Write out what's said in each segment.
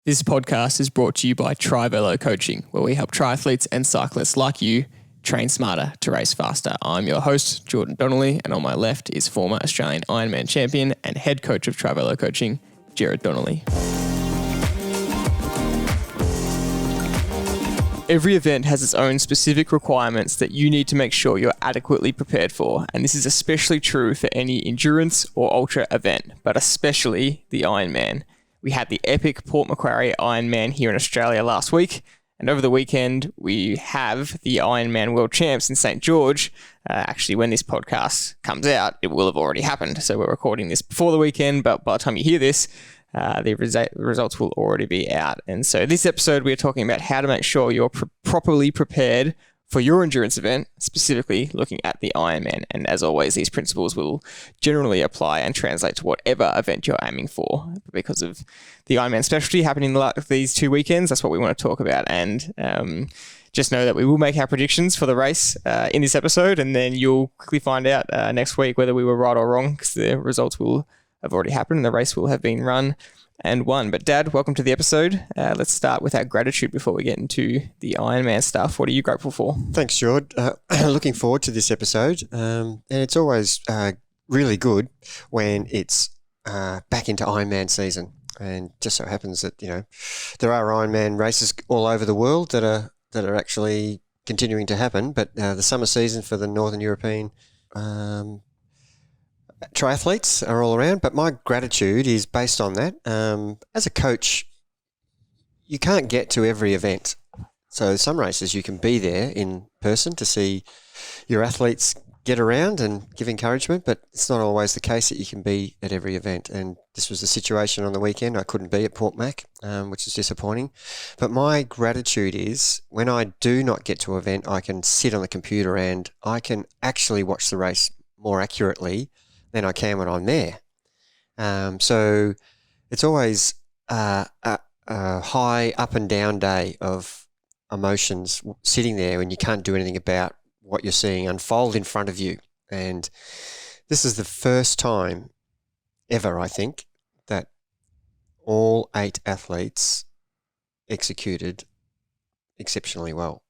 This podcast is brought to you by Tri-Velo Coaching, where we help triathletes and cyclists like you train smarter to race faster. I'm your host, Jordan Donnelly, and on my left is former Australian Ironman Champion and head coach of Tri-Velo Coaching, Gerard Donnelly. Every event has its own specific requirements that you need to make sure you're adequately prepared for, and this is especially true for any endurance or ultra event, but especially the Ironman. We had the epic Port Macquarie Ironman here in Australia last week, and over the weekend we have the Ironman World Champs in St. George. Actually, when this podcast comes out, it will have already happened, so we're recording this before the weekend, but by the time you hear this, the results will already be out. And so this episode, we're talking about how to make sure you're properly prepared for your endurance event, specifically looking at the Ironman. And as always, these principles will generally apply and translate to whatever event you're aiming for. Because of the Ironman specialty happening these 2 weekends, that's what we want to talk about. And just know that we will make our predictions for the race in this episode, and then you'll quickly find out next week whether we were right or wrong, because the results will have already happened and the race will have been run and won. But Dad, welcome to the episode. Let's start with our gratitude before we get into the Ironman stuff. What are you grateful for? Thanks, Jord. Looking forward to this episode. And it's always really good when it's back into Ironman season. And just so happens that, there are Ironman races all over the world that are actually continuing to happen. But the summer season for the Northern European triathletes are all around, but my gratitude is based on that. As a coach, you can't get to every event. So some races you can be there in person to see your athletes get around and give encouragement, but it's not always the case that you can be at every event. And this was the situation on the weekend. I couldn't be at Port Mac, which is disappointing. But my gratitude is when I do not get to an event, I can sit on the computer and I can actually watch the race more accurately than I can when I'm there. So it's always a high up and down day of emotions sitting there when you can't do anything about what you're seeing unfold in front of you. And this is the first time ever, I think, that all 8 athletes executed exceptionally well.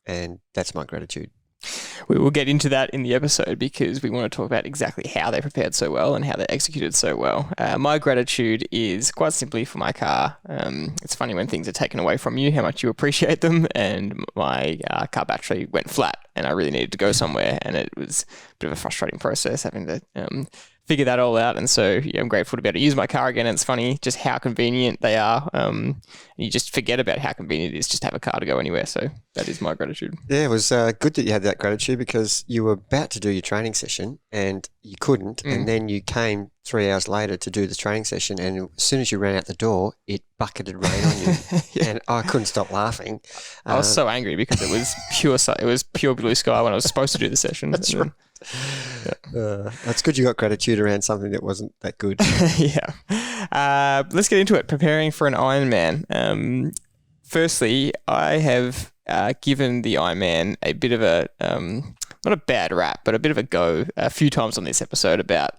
And that's my gratitude. We will get into that in the episode because we want to talk about exactly how they prepared so well and how they executed so well. My gratitude is quite simply for my car. It's funny when things are taken away from you, how much you appreciate them. And my car battery went flat and I really needed to go somewhere. And it was a bit of a frustrating process having to figure that all out. And so I'm grateful to be able to use my car again. And it's funny just how convenient they are. And you just forget about how convenient it is just to have a car to go anywhere. So that is my gratitude. Yeah, it was good that you had that gratitude because you were about to do your training session and you couldn't. And then you came 3 hours later to do the training session. And as soon as you ran out the door, it bucketed rain on you. Yeah. And I couldn't stop laughing. I was so angry because it was pure blue sky when I was supposed to do the session. That's right. Yeah. That's good you got gratitude around something that wasn't that good. Yeah. Let's get into it. Preparing for an Ironman. Firstly, I have given the Ironman a bit of a, not a bad rap, but a bit of a go a few times on this episode about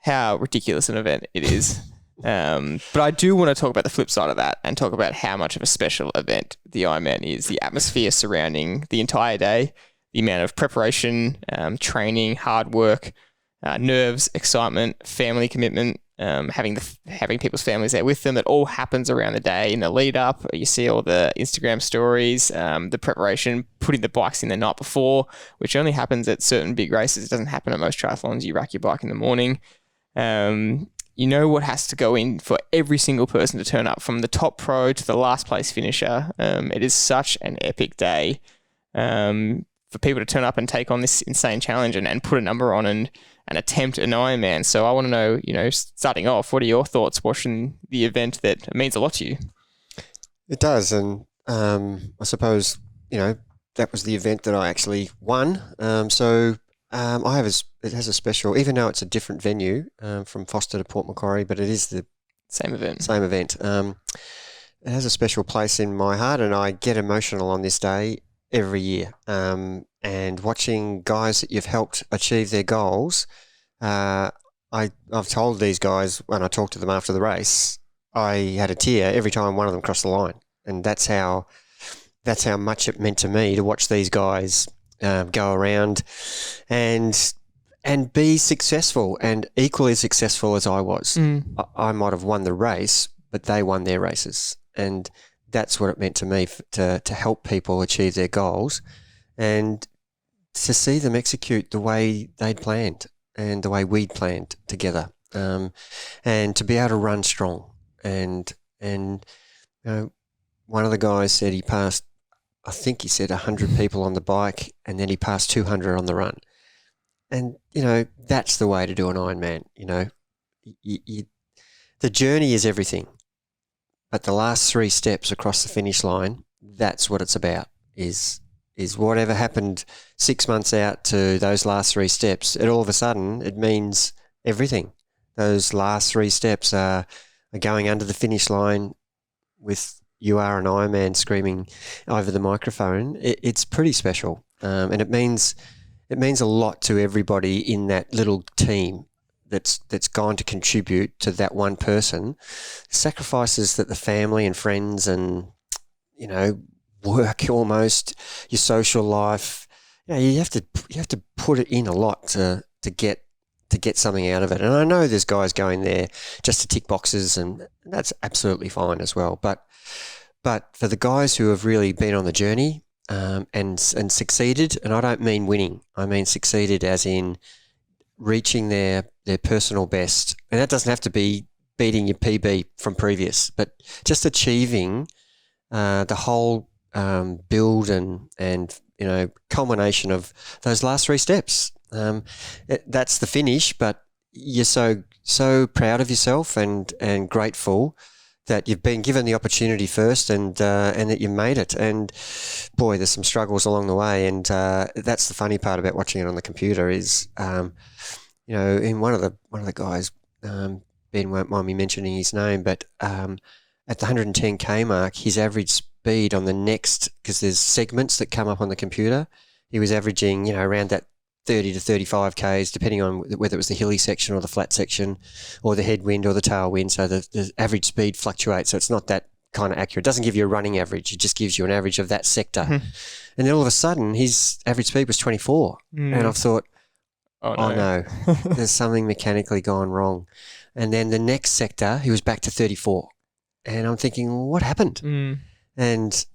how ridiculous an event it is. But I do want to talk about the flip side of that and talk about how much of a special event the Ironman is, the atmosphere surrounding the entire day, the amount of preparation, training, hard work, nerves, excitement, family commitment, having people's families there with them. That all happens around the day in the lead up. You see all the Instagram stories, the preparation, putting the bikes in the night before, which only happens at certain big races. It doesn't happen at most triathlons. You rack your bike in the morning. You know what has to go in for every single person to turn up, from the top pro to the last place finisher. It is such an epic day. For people to turn up and take on this insane challenge and put a number on and attempt an Ironman. So I want to know, starting off, what are your thoughts watching the event that means a lot to you? It does. And I suppose, that was the event that I actually won. It has a special, even though it's a different venue from Foster to Port Macquarie, but it is the same event. It has a special place in my heart, and I get emotional on this day every year. And watching guys that you've helped achieve their goals, I've told these guys when I talk to them after the race, I had a tear every time one of them crossed the line, and that's how much it meant to me to watch these guys go around and be successful, and equally as successful as I was. I might have won the race, but they won their races, and that's what it meant to me to help people achieve their goals, and to see them execute the way they'd planned and the way we'd planned together, and to be able to run strong. And one of the guys said he passed, I think he said 100 people on the bike, and then he passed 200 on the run. And, that's the way to do an Ironman. The journey is everything, but the last 3 steps across the finish line, that's what it's about, is whatever happened 6 months out to those last 3 steps, all of a sudden it means everything. Those last 3 steps are going under the finish line with "You are an Ironman" screaming over the microphone. It's pretty special, and it means a lot to everybody in that little team that's gone to contribute to that one person. Sacrifices that the family and friends and work, almost your social life, you have to put it in a lot to get something out of it. And I know there's guys going there just to tick boxes, and that's absolutely fine as well. But for the guys who have really been on the journey and succeeded, and I don't mean winning, I mean succeeded as in reaching their personal best. And that doesn't have to be beating your PB from previous, but just achieving the whole build and culmination of those last 3 steps. That's the finish, but you're so proud of yourself and grateful that you've been given the opportunity first, and that you made it. And boy, there's some struggles along the way, and that's the funny part about watching it on the computer is, in one of the guys, Ben won't mind me mentioning his name, but at the 110k mark, his average speed on the next, because there's segments that come up on the computer, he was averaging around that 30 to 35 k's, depending on whether it was the hilly section or the flat section or the headwind or the tailwind. So the average speed fluctuates. So it's not that kind of accurate. It doesn't give you a running average. It just gives you an average of that sector. And then all of a sudden, his average speed was 24. And I've thought, oh no, there's something mechanically gone wrong. And then the next sector, he was back to 34. And I'm thinking, well, what happened? And,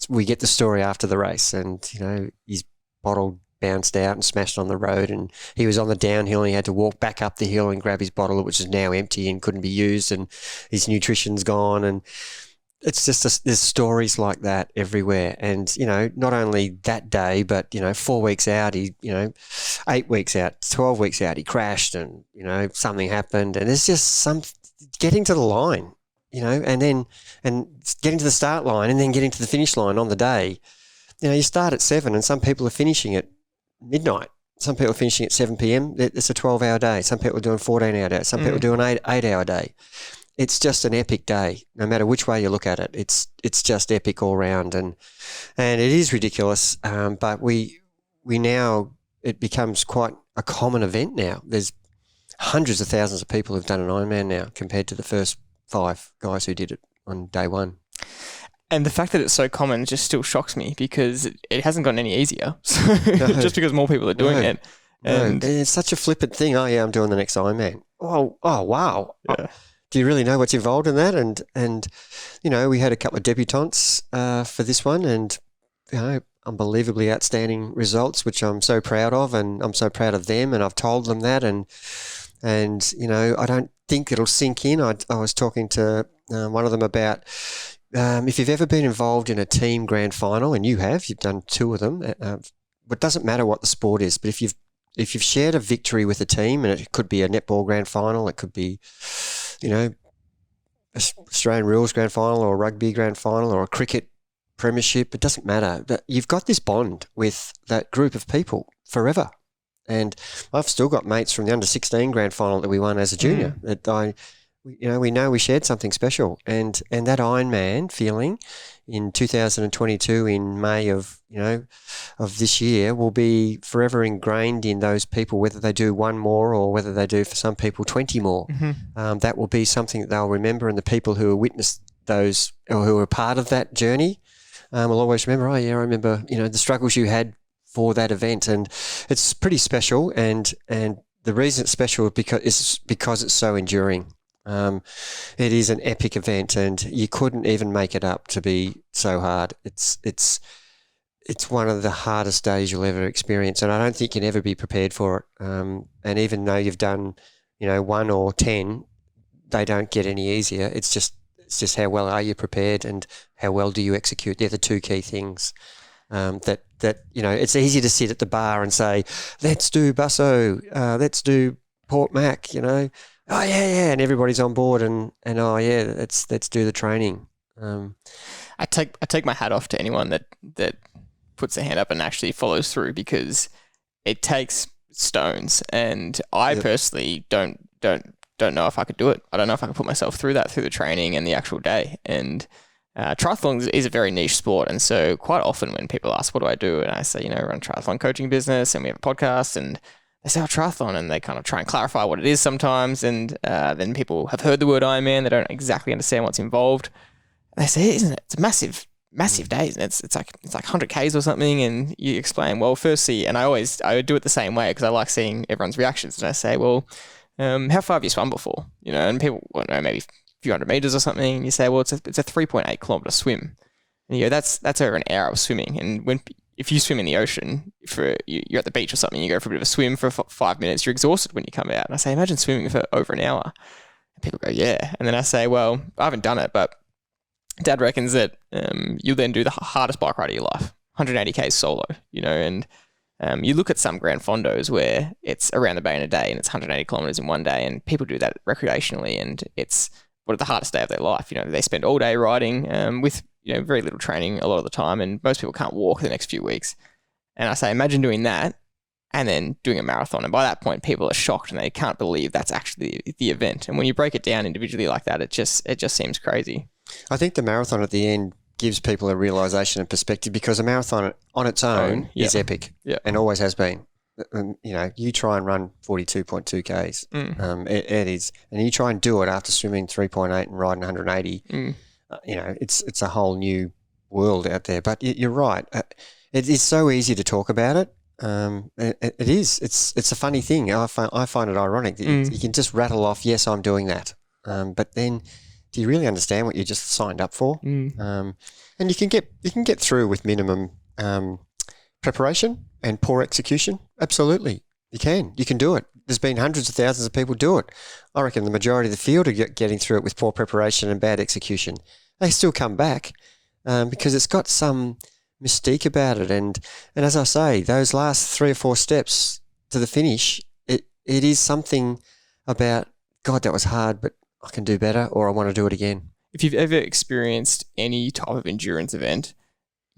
we get the story after the race, and, his bottle bounced out and smashed on the road, and he was on the downhill and he had to walk back up the hill and grab his bottle, which is now empty and couldn't be used, and his nutrition's gone. And it's just there's stories like that everywhere. And not only that day, but 4 weeks out, he 8 weeks out, 12 weeks out, he crashed, and something happened, and there's just some getting to the line, and getting to the start line, and then getting to the finish line on the day. You start at 7 and some people are finishing at midnight. Some people are finishing at 7 p.m. It's a 12-hour day. Some people are doing 14-hour days. Some people are doing an 8-hour day. It's just an epic day, no matter which way you look at it. It's just epic all round, and it is ridiculous. But we now, it becomes quite a common event now. There's hundreds of thousands of people who've done an Ironman now compared to the first 5 guys who did it on day 1. And the fact that it's so common just still shocks me, because it hasn't gotten any easier. So just because more people are doing it. And it's such a flippant thing. Oh yeah, I'm doing the next Ironman. Oh wow. Yeah. Do you really know what's involved in that? And we had a couple of debutantes for this one, and unbelievably outstanding results, which I'm so proud of, and I'm so proud of them, and I've told them that, and I don't think it'll sink in. I was talking to one of them about if you've ever been involved in a team grand final, and you've done 2 of them. It doesn't matter what the sport is, but if you've shared a victory with a team, and it could be a netball grand final, it could be, Australian rules grand final, or a rugby grand final, or a cricket premiership, it doesn't matter. But you've got this bond with that group of people forever. And I've still got mates from the under-16 grand final that we won as a junior that we know we shared something special, and that Ironman feeling in 2022 in May of this year will be forever ingrained in those people, whether they do one more or whether they do, for some people, 20 more. That will be something that they'll remember, and the people who witnessed those or who were part of that journey will always remember, oh yeah, I remember, the struggles you had for that event. And it's pretty special, and the reason it's special is because it's so enduring. It is an epic event, and you couldn't even make it up to be so hard. It's one of the hardest days you'll ever experience, and I don't think you can ever be prepared for it. And even though you've done, 1 or 10, they don't get any easier. It's just how well are you prepared, and how well do you execute. They're the two key things. That it's easy to sit at the bar and say, let's do Busso, let's do Port Mac, oh yeah, and everybody's on board, and oh yeah, let's do the training. I take my hat off to anyone that puts their hand up and actually follows through, because it takes stones, and I personally don't know if I could do it. I don't know if I could put myself through the training and the actual day. And triathlon is a very niche sport, and so quite often when people ask, what do I do? And I say, I run a triathlon coaching business, and we have a podcast, and they say, triathlon, and they kind of try and clarify what it is sometimes, and then people have heard the word Ironman, they don't exactly understand what's involved. And they say, isn't it? It's a massive day, isn't it? It's like 100 Ks or something, and you explain, well, firstly, and I would do it the same way because I like seeing everyone's reactions, and I say, well, how far have you swum before? And people want to know, maybe a few hundred meters or something, and you say, well, it's a 3.8 kilometer swim. And you go, that's over an hour of swimming. And if you swim in the ocean, you're at the beach or something, you go for a bit of a swim for 5 minutes, you're exhausted when you come out. And I say, imagine swimming for over an hour. And people go, yeah. And then I say, well, I haven't done it, but Dad reckons that you'll then do the hardest bike ride of your life, 180 Ks solo, and you look at some Grand Fondos where it's around the bay in a day and it's 180 kilometers in one day, and people do that recreationally, and it's one of the hardest day of their life. They spend all day riding with very little training a lot of the time, and most people can't walk the next few weeks. And I say, imagine doing that and then doing a marathon. And by that point, people are shocked and they can't believe that's actually the event. And when you break it down individually like that, it just seems crazy. I think the marathon at the end gives people a realisation and perspective, because a marathon on its own is epic and always has been. You try and run 42.2 Ks. It is. And you try and do it after swimming 3.8 and riding 180. It's a whole new world out there. But you're right. It is so easy to talk about it. It is. It's a funny thing. I find it ironic that you can just rattle off, yes, I'm doing that. But then, do you really understand what you just signed up for? And you can get through with minimum preparation and poor execution. Absolutely, you can. You can do it. There's been hundreds of thousands of people do it. I reckon the majority of the field are getting through it with poor preparation and bad execution. They still come back because it's got some mystique about it. And as I say, those last 3 or 4 steps to the finish, it is something about, God, that was hard, but I can do better, or I want to do it again. If you've ever experienced any type of endurance event,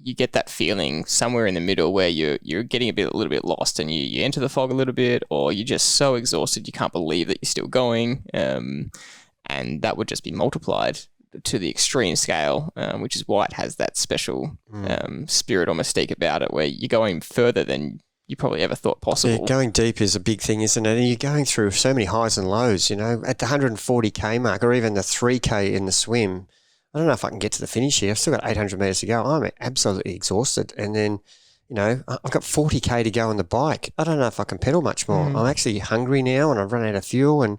you get that feeling somewhere in the middle where you're getting a little bit lost, and you enter the fog a little bit, or you're just so exhausted you can't believe that you're still going, and that would just be multiplied to the extreme scale, which is why it has that special spirit or mystique about it, where you're going further than you probably ever thought possible. Yeah, going deep is a big thing, isn't it? And you're going through so many highs and lows, at the 140K mark, or even the 3K in the swim. I don't know if I can get to the finish here. I've still got 800 metres to go. I'm absolutely exhausted. And then, I've got 40K to go on the bike. I don't know if I can pedal much more. I'm actually hungry now, and I've run out of fuel, and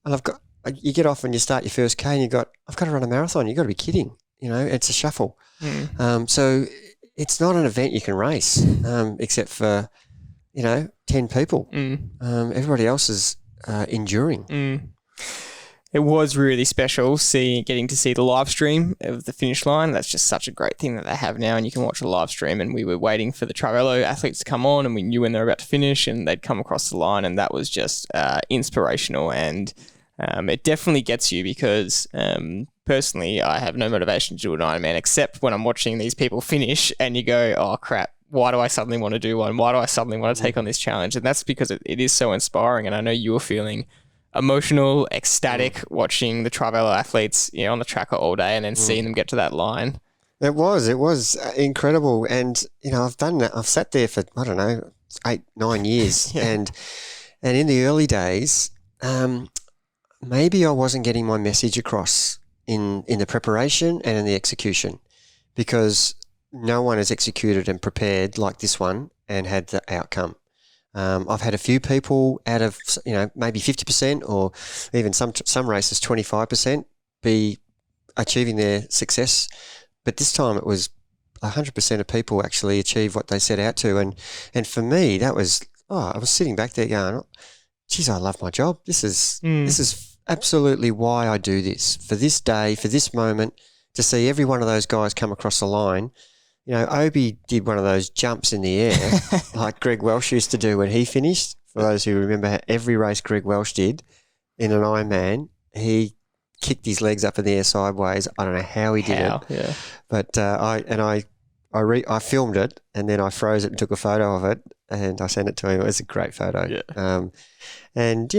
I've got, you get off and you start your first K, and I've got to run a marathon. You've got to be kidding. It's a shuffle. So it's not an event you can race, except for, 10 people. Everybody else is enduring. It was really special getting to see the live stream of the finish line. That's just such a great thing that they have now, and you can watch a live stream. And we were waiting for the Trivelo athletes to come on, and we knew when they were about to finish, and they'd come across the line, and that was just inspirational. And it definitely gets you, because personally, I have no motivation to do an Ironman except when I'm watching these people finish, and you go, oh crap, why do I suddenly want to do one? Why do I suddenly want to take on this challenge? And that's because it is so inspiring. And I know you were feeling emotional, ecstatic watching the Trivelo athletes, on the tracker all day and then seeing them get to that line. It was incredible. And, I've done that. I've sat there for, I don't know, 8-9 years. Yeah. And in the early days, maybe I wasn't getting my message across in the preparation and in the execution, because no one has executed and prepared like this one and had the outcome. I've had a few people out of, maybe 50% or even some races 25% be achieving their success. But this time it was 100% of people actually achieve what they set out to. And for me, that was, I was sitting back there going, geez, I love my job. This is absolutely why I do this, for this day, for this moment, to see every one of those guys come across the line. Obi did one of those jumps in the air like Greg Welsh used to do when he finished. For those who remember every race Greg Welsh did in an Ironman, he kicked his legs up in the air sideways. I don't know how he did it. Yeah. But I filmed it, and then I froze it and took a photo of it, and I sent it to him. It was a great photo. Yeah. And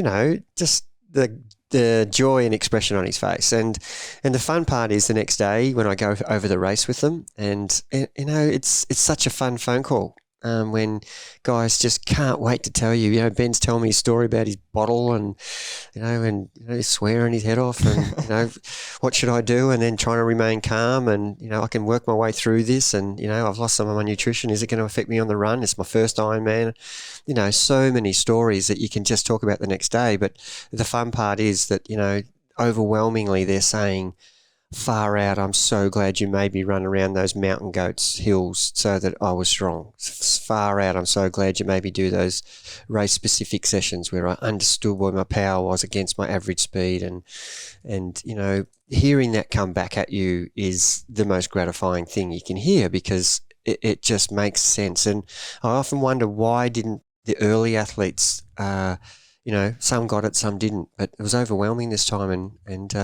just the joy and expression on his face, and the fun part is the next day when I go over the race with them, and it's such a fun phone call. When guys just can't wait to tell you, Ben's telling me a story about his bottle and he's swearing his head off and, what should I do? And then trying to remain calm and, I can work my way through this and, I've lost some of my nutrition. Is it going to affect me on the run? It's my first Ironman. So many stories that you can just talk about the next day. But the fun part is that, overwhelmingly they're saying, far out, I'm so glad you made me run around those mountain goats hills so that I was strong. Far out, I'm so glad you made me do those race-specific sessions where I understood where my power was against my average speed. And hearing that come back at you is the most gratifying thing you can hear, because it just makes sense. And I often wonder, why didn't the early athletes some got it, some didn't, but it was overwhelming this time. And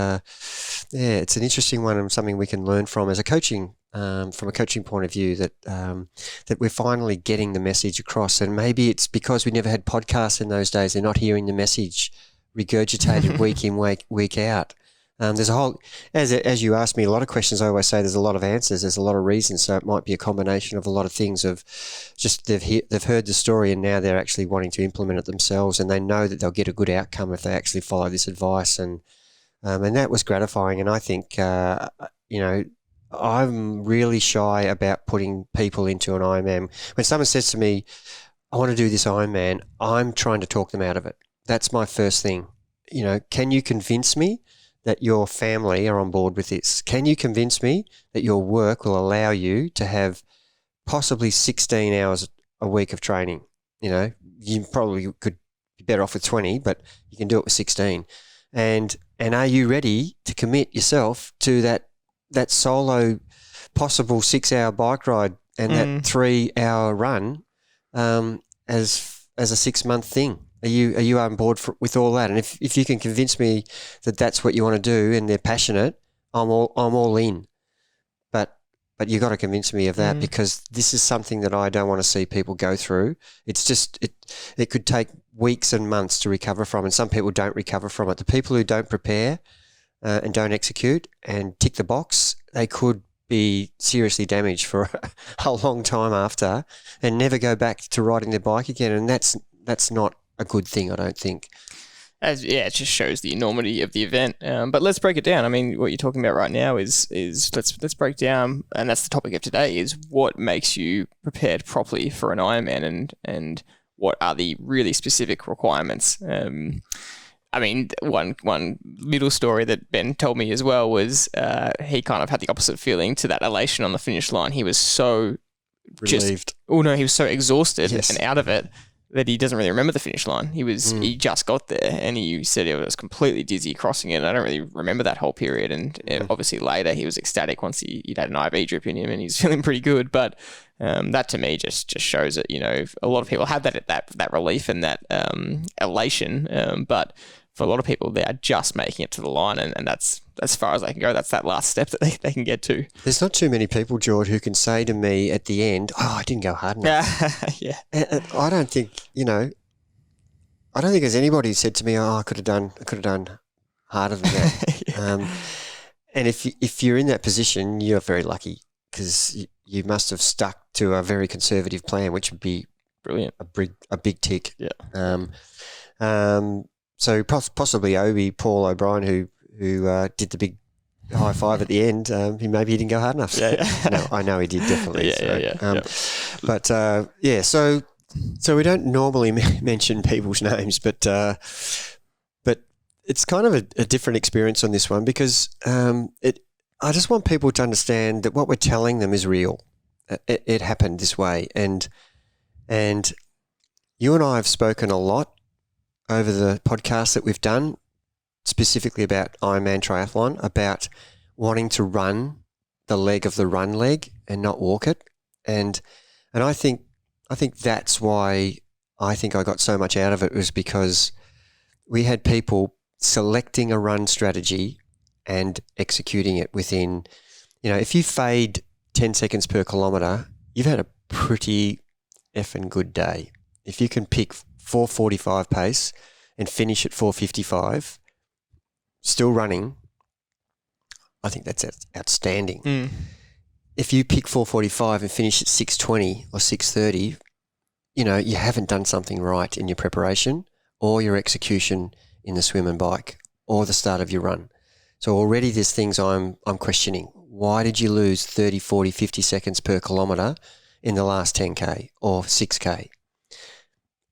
it's an interesting one and something we can learn from as a coaching, from a coaching point of view, that we're finally getting the message across. And maybe it's because we never had podcasts in those days. They're not hearing the message regurgitated week in, week out. There's a whole, as you asked me a lot of questions, I always say there's a lot of answers, there's a lot of reasons. So it might be a combination of a lot of things of just they've heard the story and now they're actually wanting to implement it themselves, and they know that they'll get a good outcome if they actually follow this advice. And that was gratifying. And I think, I'm really shy about putting people into an Ironman. When someone says to me, I want to do this Ironman, I'm trying to talk them out of it. That's my first thing. Can you convince me that your family are on board with this? Can you convince me that your work will allow you to have possibly 16 hours a week of training? You probably could be better off with 20, but you can do it with 16. And are you ready to commit yourself to that solo possible 6-hour bike ride and that 3-hour run as a 6-month thing? Are you on board with all that? And if you can convince me that that's what you want to do and they're passionate, I'm all in. But you got to convince me of that, because this is something that I don't want to see people go through. It's just it could take weeks and months to recover from, and some people don't recover from it. The people who don't prepare and don't execute and tick the box, they could be seriously damaged for a long time after and never go back to riding their bike again. And that's not a good thing, I don't think. It just shows the enormity of the event. But let's break it down. I mean, what you're talking about right now is let's break down, and that's the topic of today, is what makes you prepared properly for an Ironman, and what are the really specific requirements. I mean, one little story that Ben told me as well was he kind of had the opposite feeling to that elation on the finish line. He was so relieved. He was so exhausted Yes. and out of it that he doesn't really remember the finish line. He just got there, and he said he was completely dizzy crossing it. I don't really remember that whole period. And obviously later he was ecstatic once he'd had an IV drip in him and he's feeling pretty good. But that to me just shows that, a lot of people have that relief and that elation. But for a lot of people, they are just making it to the line, and that's as far as they can go. That's that last step that they can get to. There's not too many people, George, who can say to me at the end, I didn't go hard enough. Yeah. I don't think, I don't think there's anybody who said to me, "Oh, I could have done harder than that." Yeah. And if you're in that position, you're very lucky because you must have stuck to a very conservative plan, which would be Brilliant. a big tick. Yeah. So possibly Paul O'Brien, who did the big high five at the end. Maybe he didn't go hard enough. Yeah. No, I know he did definitely. Yeah. So we don't normally mention people's names, but it's kind of a different experience on this one because I just want people to understand that what we're telling them is real. It happened this way, and you and I have spoken a lot over the podcast that we've done, specifically about Ironman Triathlon, about wanting to run the leg of the run leg and not walk it, and I think that's why I think I got so much out of it, was because we had people selecting a run strategy and executing it within, if you fade 10 seconds per kilometre, you've had a pretty effing good day. If you can pick 4:45 pace and finish at 4:55, still running, I think that's outstanding. Mm. If you pick 4:45 and finish at 6:20 or 6:30, you haven't done something right in your preparation or your execution in the swim and bike or the start of your run. So already there's things I'm questioning. Why did you lose 30, 40, 50 seconds per kilometre in the last 10K or 6K?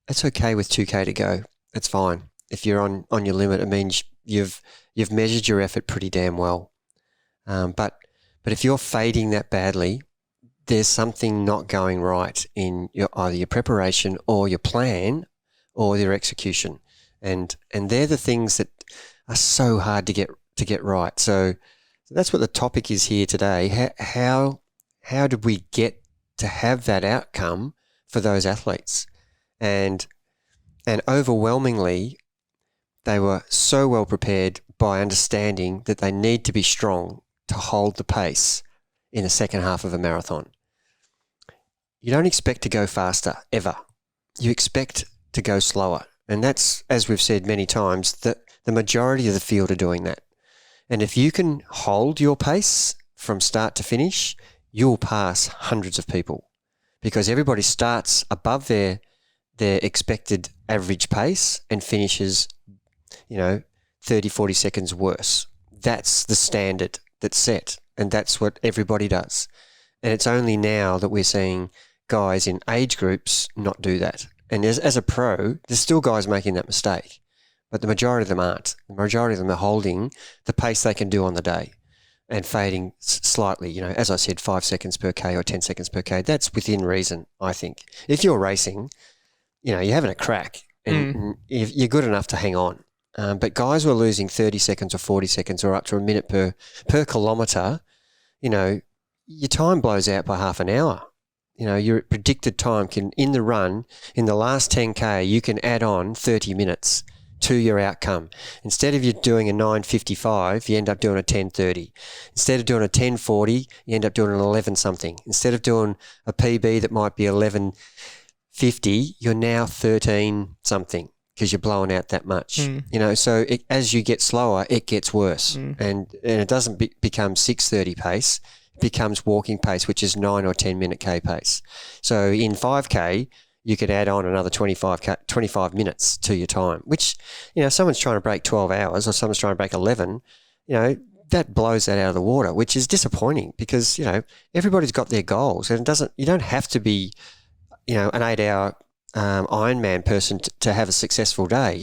That's okay with 2K to go. That's fine. If you're on your limit, it means you've measured your effort pretty damn well. But if you're fading that badly, there's something not going right in either your preparation or your plan or your execution. And they're the things that are so hard to get right. So that's what the topic is here today. How did we get to have that outcome for those athletes? And overwhelmingly, they were so well prepared by understanding that they need to be strong to hold the pace in the second half of a marathon. You don't expect to go faster, ever. You expect to go slower. And that's, as we've said many times, that the majority of the field are doing that. And if you can hold your pace from start to finish, you'll pass hundreds of people, because everybody starts above their expected average pace and finishes, 30, 40 seconds worse. That's the standard that's set, and that's what everybody does. And it's only now that we're seeing guys in age groups not do that. And as a pro, there's still guys making that mistake, but the majority of them aren't. The majority of them are holding the pace they can do on the day and fading slightly, as I said, 5 seconds per K or 10 seconds per K. That's within reason, I think. If you're racing, you're having a crack and you're good enough to hang on. But guys who are losing 30 seconds or 40 seconds or up to a minute per kilometre, your time blows out by half an hour. Your predicted time in the run, in the last 10K, you can add on 30 minutes to your outcome. Instead of you doing a 9:55, you end up doing a 10:30. Instead of doing a 10:40, you end up doing an 11 something. Instead of doing a PB that might be 11:50, you're now 13 something because you're blowing out that much. So as you get slower, it gets worse. And it doesn't become 6:30 pace. Becomes walking pace, which is 9 or 10 minute K pace. So in 5K, you could add on another 25 minutes to your time, which, someone's trying to break 12 hours or someone's trying to break 11, that blows that out of the water, which is disappointing because, everybody's got their goals and you don't have to be, an 8-hour Ironman person to have a successful day.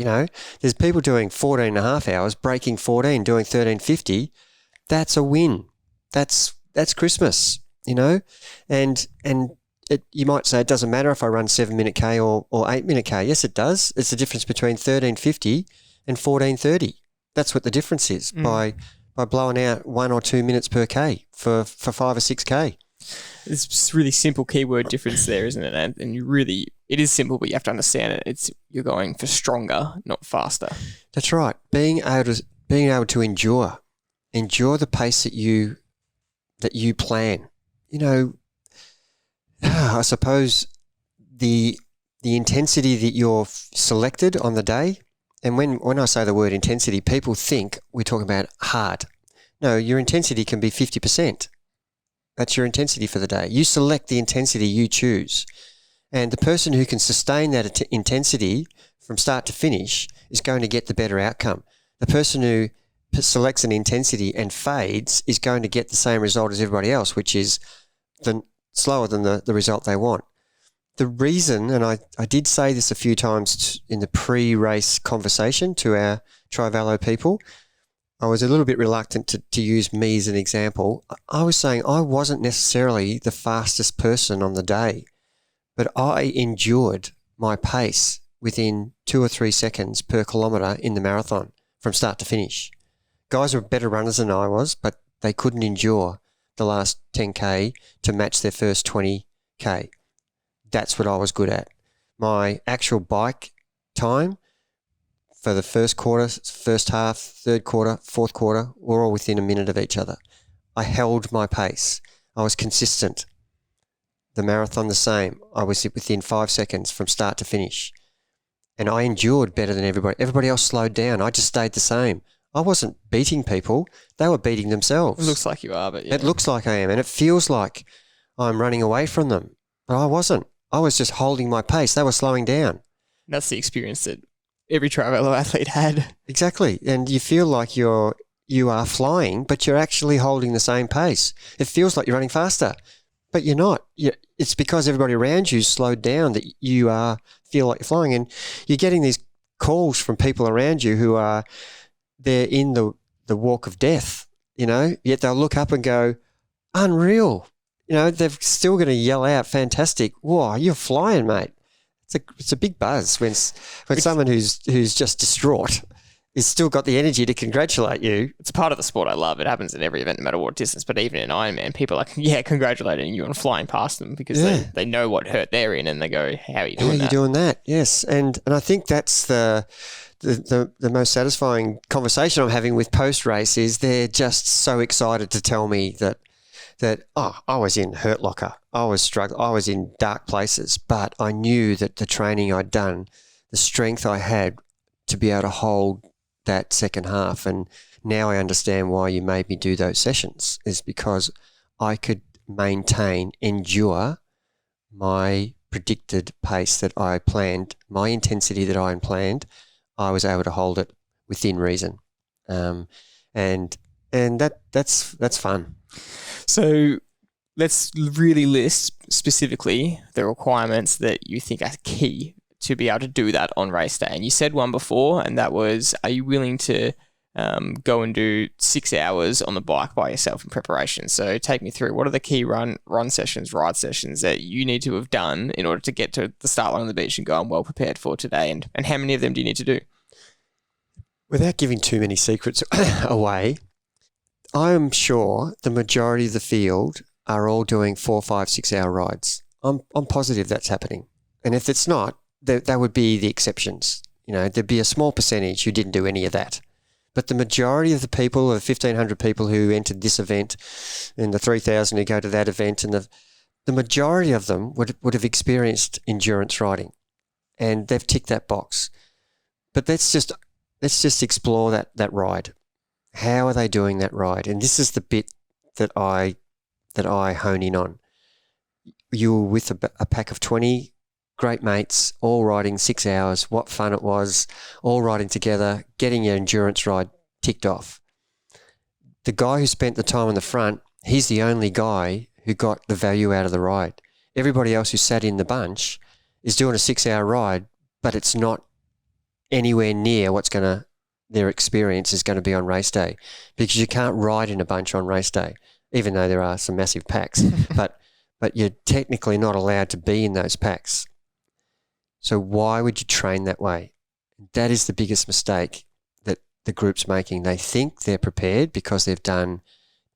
There's people doing 14 and a half hours, breaking 14, doing 13:50. That's a win. That's Christmas, and you might say it doesn't matter if I run 7-minute K or 8-minute K. Yes, it does. It's the difference between 13:50 and 14:30. That's what the difference is by blowing out 1 or 2 minutes per K for 5 or 6K. It's just really simple keyword difference there, isn't it? And it is simple, but you have to understand it. You're going for stronger, not faster. That's right. Being able to endure the pace that you plan. I suppose the the intensity that you're selected on the day. And when I say the word intensity, people think we're talking about hard. No, your intensity can be 50%. That's your intensity for the day. You select the intensity you choose. And the person who can sustain that intensity from start to finish is going to get the better outcome. The person who selects an intensity and fades is going to get the same result as everybody else, which is slower than the result they want. The reason, and I did say this a few times in the pre-race conversation to our Trivalo people, I was a little bit reluctant to use me as an example. I was saying I wasn't necessarily the fastest person on the day, but I endured my pace within 2 or 3 seconds per kilometre in the marathon from start to finish. Guys were better runners than I was, but they couldn't endure the last 10K to match their first 20K. That's what I was good at. My actual bike time for the first quarter, first half, third quarter, fourth quarter, were all within a minute of each other. I held my pace. I was consistent. The marathon the same. I was within 5 seconds from start to finish. And I endured better than everybody. Everybody else slowed down. I just stayed the same. I wasn't beating people. They were beating themselves. It looks like you are, but yeah. It looks like I am. And it feels like I'm running away from them. But I wasn't. I was just holding my pace. They were slowing down. That's the experience that every Trivalo athlete had. Exactly. And you feel like you are flying, but you're actually holding the same pace. It feels like you're running faster, but you're not. It's because everybody around you slowed down that you feel like you're flying. And you're getting these calls from people around you who are they're in the walk of death, yet they'll look up and go, unreal. They're still going to yell out, fantastic. Whoa, you're flying, mate. It's a big buzz when someone who's just distraught is still got the energy to congratulate you. It's a part of the sport I love. It happens in every event, no matter what distance. But even in Ironman, people are congratulating you and flying past them because they know what hurt they're in, and they go, "How are you doing that?" How are you doing that? Yes, and I think that's the most satisfying conversation I'm having with post race is they're just so excited to tell me that I was in hurt locker, I was struggling, I was in dark places, but I knew that the training I'd done, the strength I had to be able to hold that second half, and now I understand why you made me do those sessions, is because I could endure my predicted pace that I planned, my intensity that I planned. I was able to hold it within reason, and that's fun. So let's really list specifically the requirements that you think are key to be able to do that on race day. And you said one before, and that was, are you willing to go and do 6 hours on the bike by yourself in preparation? So take me through, what are the key run sessions, ride sessions that you need to have done in order to get to the start line on the beach and go, I'm well prepared for today? And how many of them do you need to do? Without giving too many secrets away, I'm sure the majority of the field are all doing 4, 5, 6 hour rides. I'm positive that's happening. And if it's not, that would be the exceptions. There'd be a small percentage who didn't do any of that. But the majority of the people, the 1,500 people who entered this event and the 3,000 who go to that event, and the majority of them would have experienced endurance riding, and they've ticked that box. But let's just explore that ride. How are they doing that ride? And this is the bit that I hone in on. You were with a pack of 20 great mates, all riding 6 hours. What fun it was, all riding together, getting your endurance ride ticked off. The guy who spent the time on the front, he's the only guy who got the value out of the ride. Everybody else who sat in the bunch is doing a 6 hour ride, but it's not anywhere near their experience is going to be on race day, because you can't ride in a bunch on race day, even though there are some massive packs, but you're technically not allowed to be in those packs. So why would you train that way? That is the biggest mistake that the group's making. They think they're prepared because they've done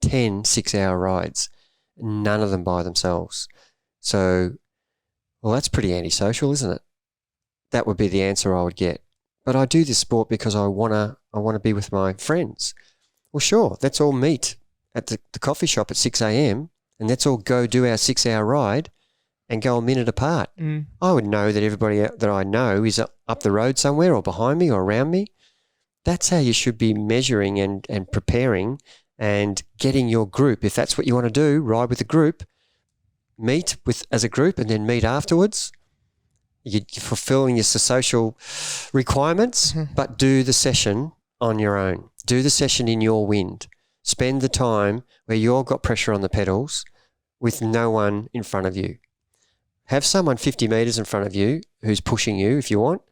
10 6-hour rides, none of them by themselves. So, well, that's pretty antisocial, isn't it? That would be the answer I would get. But I do this sport because I want to be with my friends. Well, sure, let's all meet at the coffee shop at 6 a.m. and let's all go do our 6-hour ride. and go a minute apart. I would know that everybody that I know is up the road somewhere or behind me or around me. That's how you should be measuring and preparing and getting your group. If that's what you want to do, ride with a group, meet as a group and then meet afterwards. You're fulfilling your social requirements, but do the session on your own. Do the session in your wind. Spend the time where you've got pressure on the pedals with no one in front of you. Have someone 50 metres in front of you who's pushing you if you want,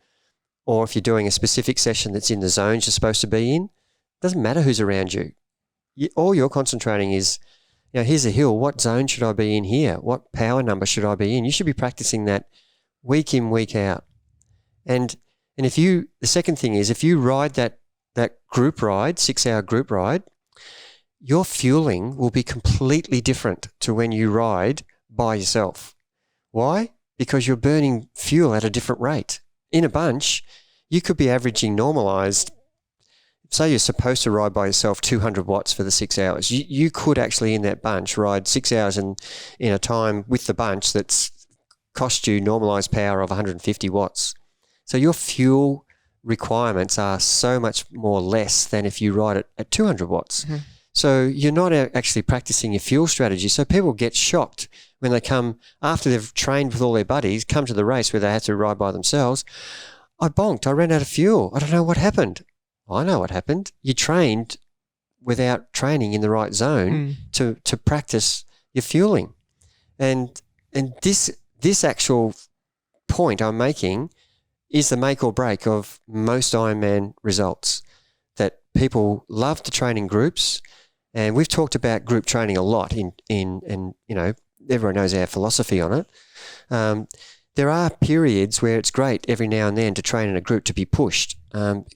or if you're doing a specific session that's in the zones you're supposed to be in. Doesn't matter who's around you. All you're concentrating is, here's a hill. What zone should I be in here? What power number should I be in? You should be practicing that week in, week out. And the second thing is, if you ride that group ride, 6-hour group ride, your fueling will be completely different to when you ride by yourself. Why? Because you're burning fuel at a different rate. In a bunch, you could be averaging normalized. Say you're supposed to ride by yourself 200 watts for the 6 hours. You could actually, in that bunch, ride 6 hours in a time with the bunch that's cost you normalized power of 150 watts. So your fuel requirements are so much more less than if you ride it at 200 watts. So you're not actually practicing your fuel strategy. So people get shocked when they come, after they've trained with all their buddies, come to the race where they had to ride by themselves. I bonked. I ran out of fuel. I don't know what happened. I know what happened. You trained without training in the right zone to practice your fueling. And this actual point I'm making is the make or break of most Ironman results, that people love to train in groups. And we've talked about group training a lot in everyone knows our philosophy on it. There are periods where it's great every now and then to train in a group, to be pushed.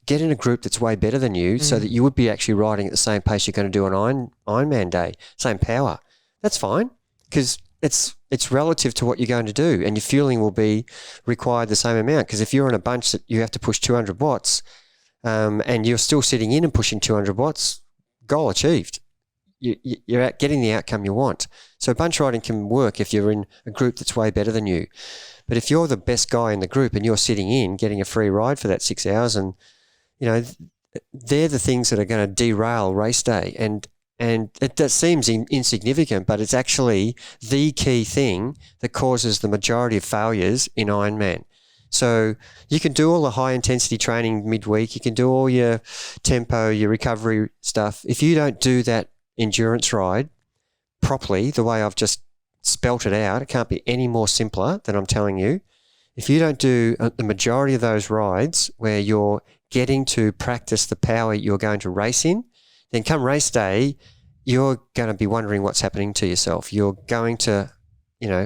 Get in a group that's way better than you so that you would be actually riding at the same pace you're going to do on Ironman day, same power. That's fine, because it's relative to what you're going to do, and your fueling will be required the same amount. Because if you're in a bunch that you have to push 200 watts and you're still sitting in and pushing 200 watts, goal achieved. You're out getting the outcome you want. So bunch riding can work if you're in a group that's way better than you. But if you're the best guy in the group and you're sitting in, getting a free ride for that 6 hours, and they're the things that are going to derail race day. And that seems insignificant, but it's actually the key thing that causes the majority of failures in Ironman. So you can do all the high intensity training midweek, you can do all your tempo, your recovery stuff. If you don't do that endurance ride properly, the way I've just spelt it out, it can't be any more simpler than I'm telling you. If you don't do the majority of those rides where you're getting to practice the power you're going to race in, then come race day, you're going to be wondering what's happening to yourself. You're going to,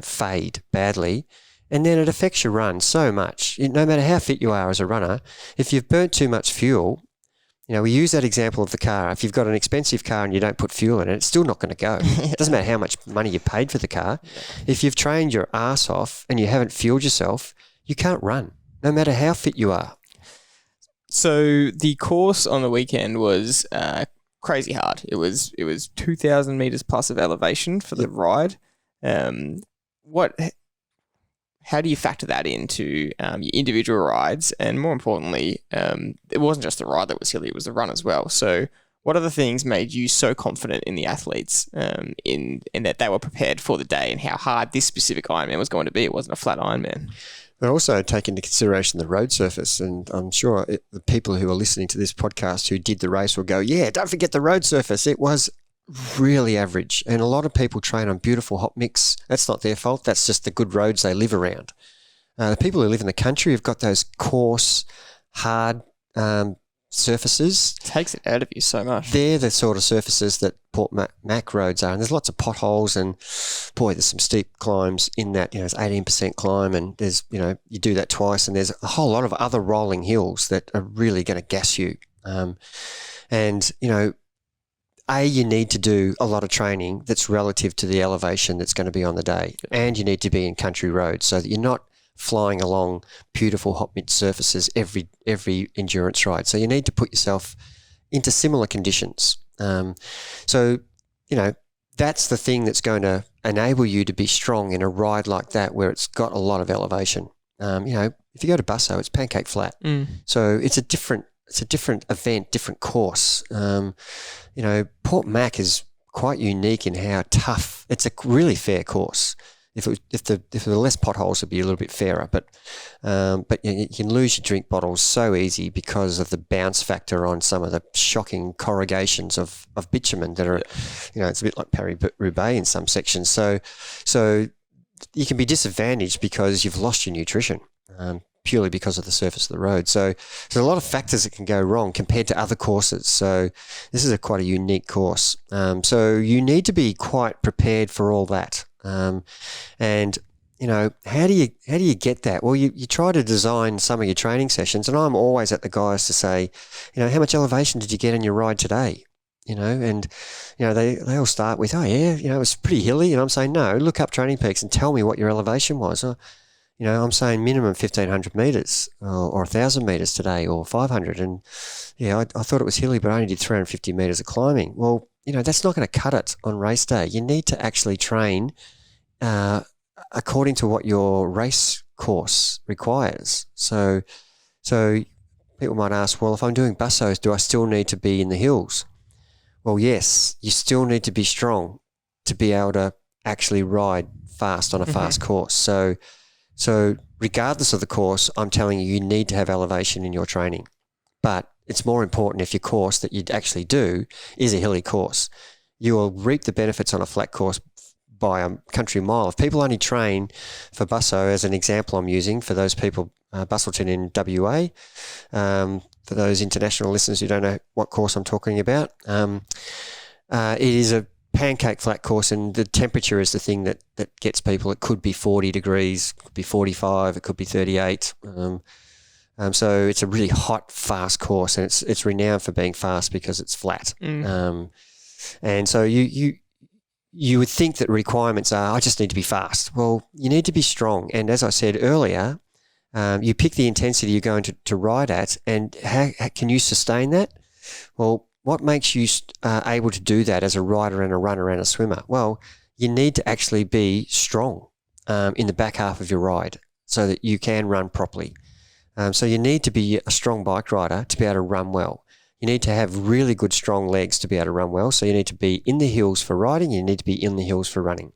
fade badly. And then it affects your run so much. No matter how fit you are as a runner, if you've burnt too much fuel, we use that example of the car. If you've got an expensive car and you don't put fuel in it, it's still not going to go. It doesn't matter how much money you paid for the car. If you've trained your ass off and you haven't fueled yourself, you can't run, no matter how fit you are. So the course on the weekend was crazy hard. It was 2,000 meters plus of elevation for the ride. How do you factor that into your individual rides? And more importantly, it wasn't just the ride that was hilly, it was the run as well. So what other things made you so confident in the athletes in that they were prepared for the day and how hard this specific Ironman was going to be? It wasn't a flat Ironman. But also take into consideration the road surface. And I'm sure the people who are listening to this podcast who did the race will go, yeah, don't forget the road surface. It was really average. And a lot of people train on beautiful hot mix. That's not their fault. That's just the good roads they live around. The people who live in the country have got those coarse, hard surfaces. It takes it out of you so much. They're the sort of surfaces that Port Mac roads are. And there's lots of potholes and, boy, there's some steep climbs in that. It's 18% climb and there's, you do that twice and there's a whole lot of other rolling hills that are really going to gas you. You need to do a lot of training that's relative to the elevation that's going to be on the day. And you need to be in country roads so that you're not flying along beautiful hot mix surfaces every endurance ride. So you need to put yourself into similar conditions. That's the thing that's going to enable you to be strong in a ride like that where it's got a lot of elevation. If you go to Busso, it's pancake flat. So it's a different event, different course. Port Mac is quite unique in how tough. It's a really fair course. If there were less potholes, it'd be a little bit fairer. But you can lose your drink bottles so easy because of the bounce factor on some of the shocking corrugations of bitumen that are, it's a bit like Paris-Roubaix in some sections. So you can be disadvantaged because you've lost your nutrition. Purely because of the surface of the road. So there's a lot of factors that can go wrong compared to other courses. So this is quite a unique course. So you need to be quite prepared for all that. How do you get that? Well, you try to design some of your training sessions, and I'm always at the guys to say, how much elevation did you get on your ride today? They all start with, it was pretty hilly. And I'm saying, no, look up Training Peaks and tell me what your elevation was. I'm saying minimum 1,500 metres or 1,000 metres today or 500. And, I thought it was hilly, but I only did 350 metres of climbing. Well, that's not going to cut it on race day. You need to actually train according to what your race course requires. So people might ask, well, if I'm doing Bussos, do I still need to be in the hills? Well, yes, you still need to be strong to be able to actually ride fast on a fast course. So regardless of the course, I'm telling you, you need to have elevation in your training. But it's more important if your course that you'd actually do is a hilly course. You will reap the benefits on a flat course by a country mile. If people only train for Busso, as an example I'm using, for those people, Bustleton in WA, for those international listeners who don't know what course I'm talking about, it is a pancake flat course, and the temperature is the thing that gets people. It could be 40 degrees, could be 45, it could be 38. So it's a really hot, fast course, and it's renowned for being fast because it's flat. And so you would think that requirements are, I just need to be fast. Well, you need to be strong. And as I said earlier, you pick the intensity you're going to ride at, and how can you sustain that? Well, what makes you able to do that as a rider and a runner and a swimmer? Well, you need to actually be strong in the back half of your ride so that you can run properly. So you need to be a strong bike rider to be able to run well. You need to have really good, strong legs to be able to run well. So you need to be in the hills for riding. You need to be in the hills for running.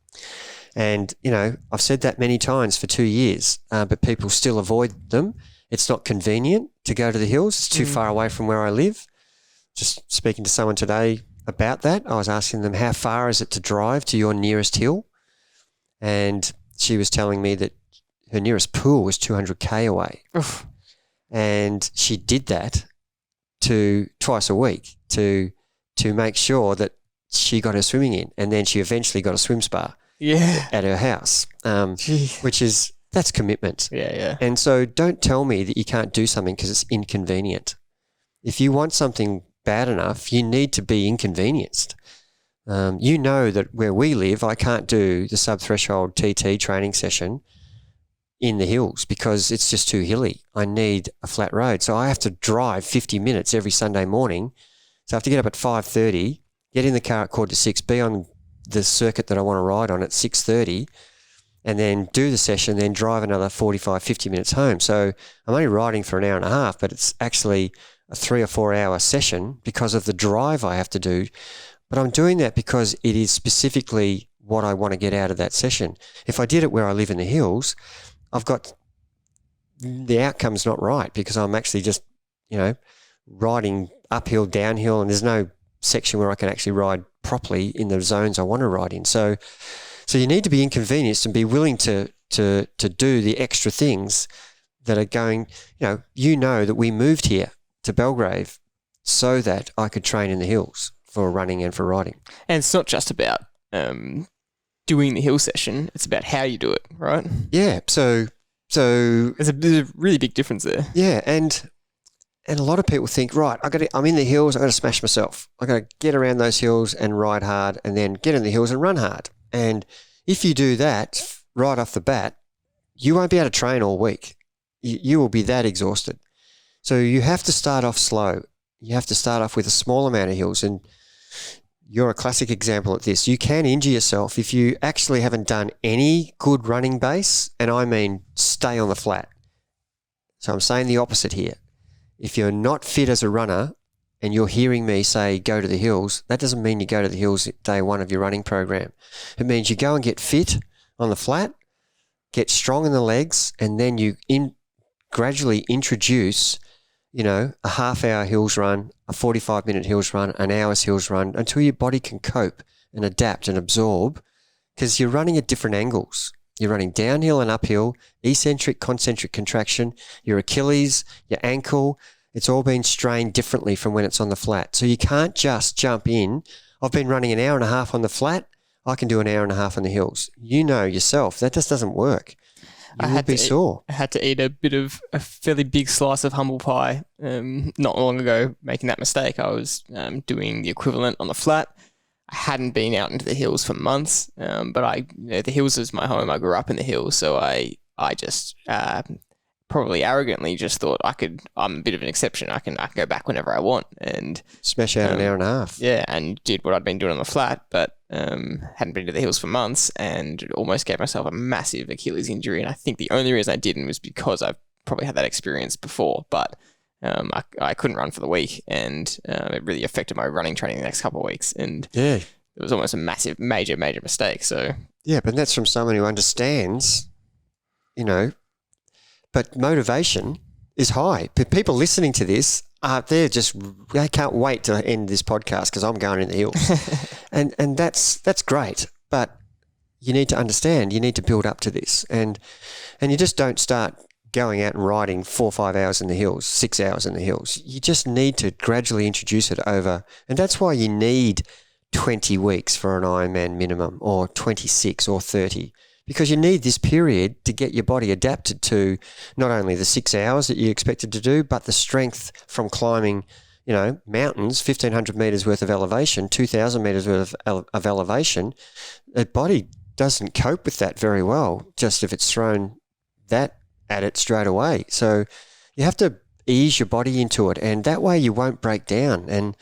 And, I've said that many times for 2 years, but people still avoid them. It's not convenient to go to the hills. It's too far away from where I live. Just speaking to someone today about that, I was asking them, how far is it to drive to your nearest hill? And she was telling me that her nearest pool was 200k away. Oof. And she did that twice a week to make sure that she got her swimming in. And then she eventually got a swim spa at her house, that's commitment. Yeah. And so don't tell me that you can't do something because it's inconvenient. If you want something bad enough, you need to be inconvenienced. That where we live, I can't do the sub-threshold TT training session in the hills because it's just too hilly. I need a flat road. So I have to drive 50 minutes every Sunday morning. So I have to get up at 5:30, get in the car at 5:45, be on the circuit that I want to ride on at 6:30, and then do the session, then drive another 45, 50 minutes home. So I'm only riding for an hour and a half, but it's actually a 3 or 4 hour session because of the drive I have to do. But I'm doing that because it is specifically what I want to get out of that session. If I did it where I live in the hills, I've got the outcome's not right because I'm actually just, riding uphill, downhill, and there's no section where I can actually ride properly in the zones I want to ride in. So you need to be inconvenienced and be willing to do the extra things that are going, that we moved here to Belgrave so that I could train in the hills for running and for riding. And it's not just about doing the hill session, it's about how you do it, right? Yeah. So there's a really big difference there. Yeah, and a lot of people think, right, I'm in the hills, I've got to smash myself. I've got to get around those hills and ride hard and then get in the hills and run hard. And if you do that right off the bat, you won't be able to train all week. You will be that exhausted. So you have to start off slow. You have to start off with a small amount of hills, and you're a classic example of this. You can injure yourself if you actually haven't done any good running base, and I mean stay on the flat. So I'm saying the opposite here. If you're not fit as a runner and you're hearing me say go to the hills, that doesn't mean you go to the hills at day one of your running program. It means you go and get fit on the flat, get strong in the legs, and then you gradually introduce, a half-hour hills run, a 45-minute hills run, an hour's hills run, until your body can cope and adapt and absorb, because you're running at different angles. You're running downhill and uphill, eccentric, concentric contraction, your Achilles, your ankle, it's all been strained differently from when it's on the flat. So you can't just jump in. I've been running an hour and a half on the flat. I can do an hour and a half on the hills. You know yourself, that just doesn't work. You will be sore. I had to eat a bit of a fairly big slice of humble pie not long ago, making that mistake. I was doing the equivalent on the flat. I hadn't been out into the hills for months, but the hills is my home. I grew up in the hills, so I just probably arrogantly just thought I'm a bit of an exception. I can go back whenever I want and smash out an hour and a half. Yeah, and did what I'd been doing on the flat, but hadn't been to the hills for months and almost gave myself a massive Achilles injury. And I think the only reason I didn't was because I've probably had that experience before, but I couldn't run for the week, and it really affected my running training the next couple of weeks. And it was almost a massive, major mistake. So yeah, but that's from someone who understands, but motivation is high. People listening to this, they can't wait to end this podcast because I'm going in the hills. and that's great. But you need to understand, you need to build up to this. And you just don't start going out and riding 4 or 5 hours in the hills, 6 hours in the hills. You just need to gradually introduce it over. And that's why you need 20 weeks for an Ironman minimum, or 26 or 30. Because you need this period to get your body adapted to not only the 6 hours that you expected to do, but the strength from climbing, mountains, 1,500 metres worth of elevation, 2,000 metres worth of elevation. The body doesn't cope with that very well, just if it's thrown that at it straight away. So you have to ease your body into it, and that way you won't break down. And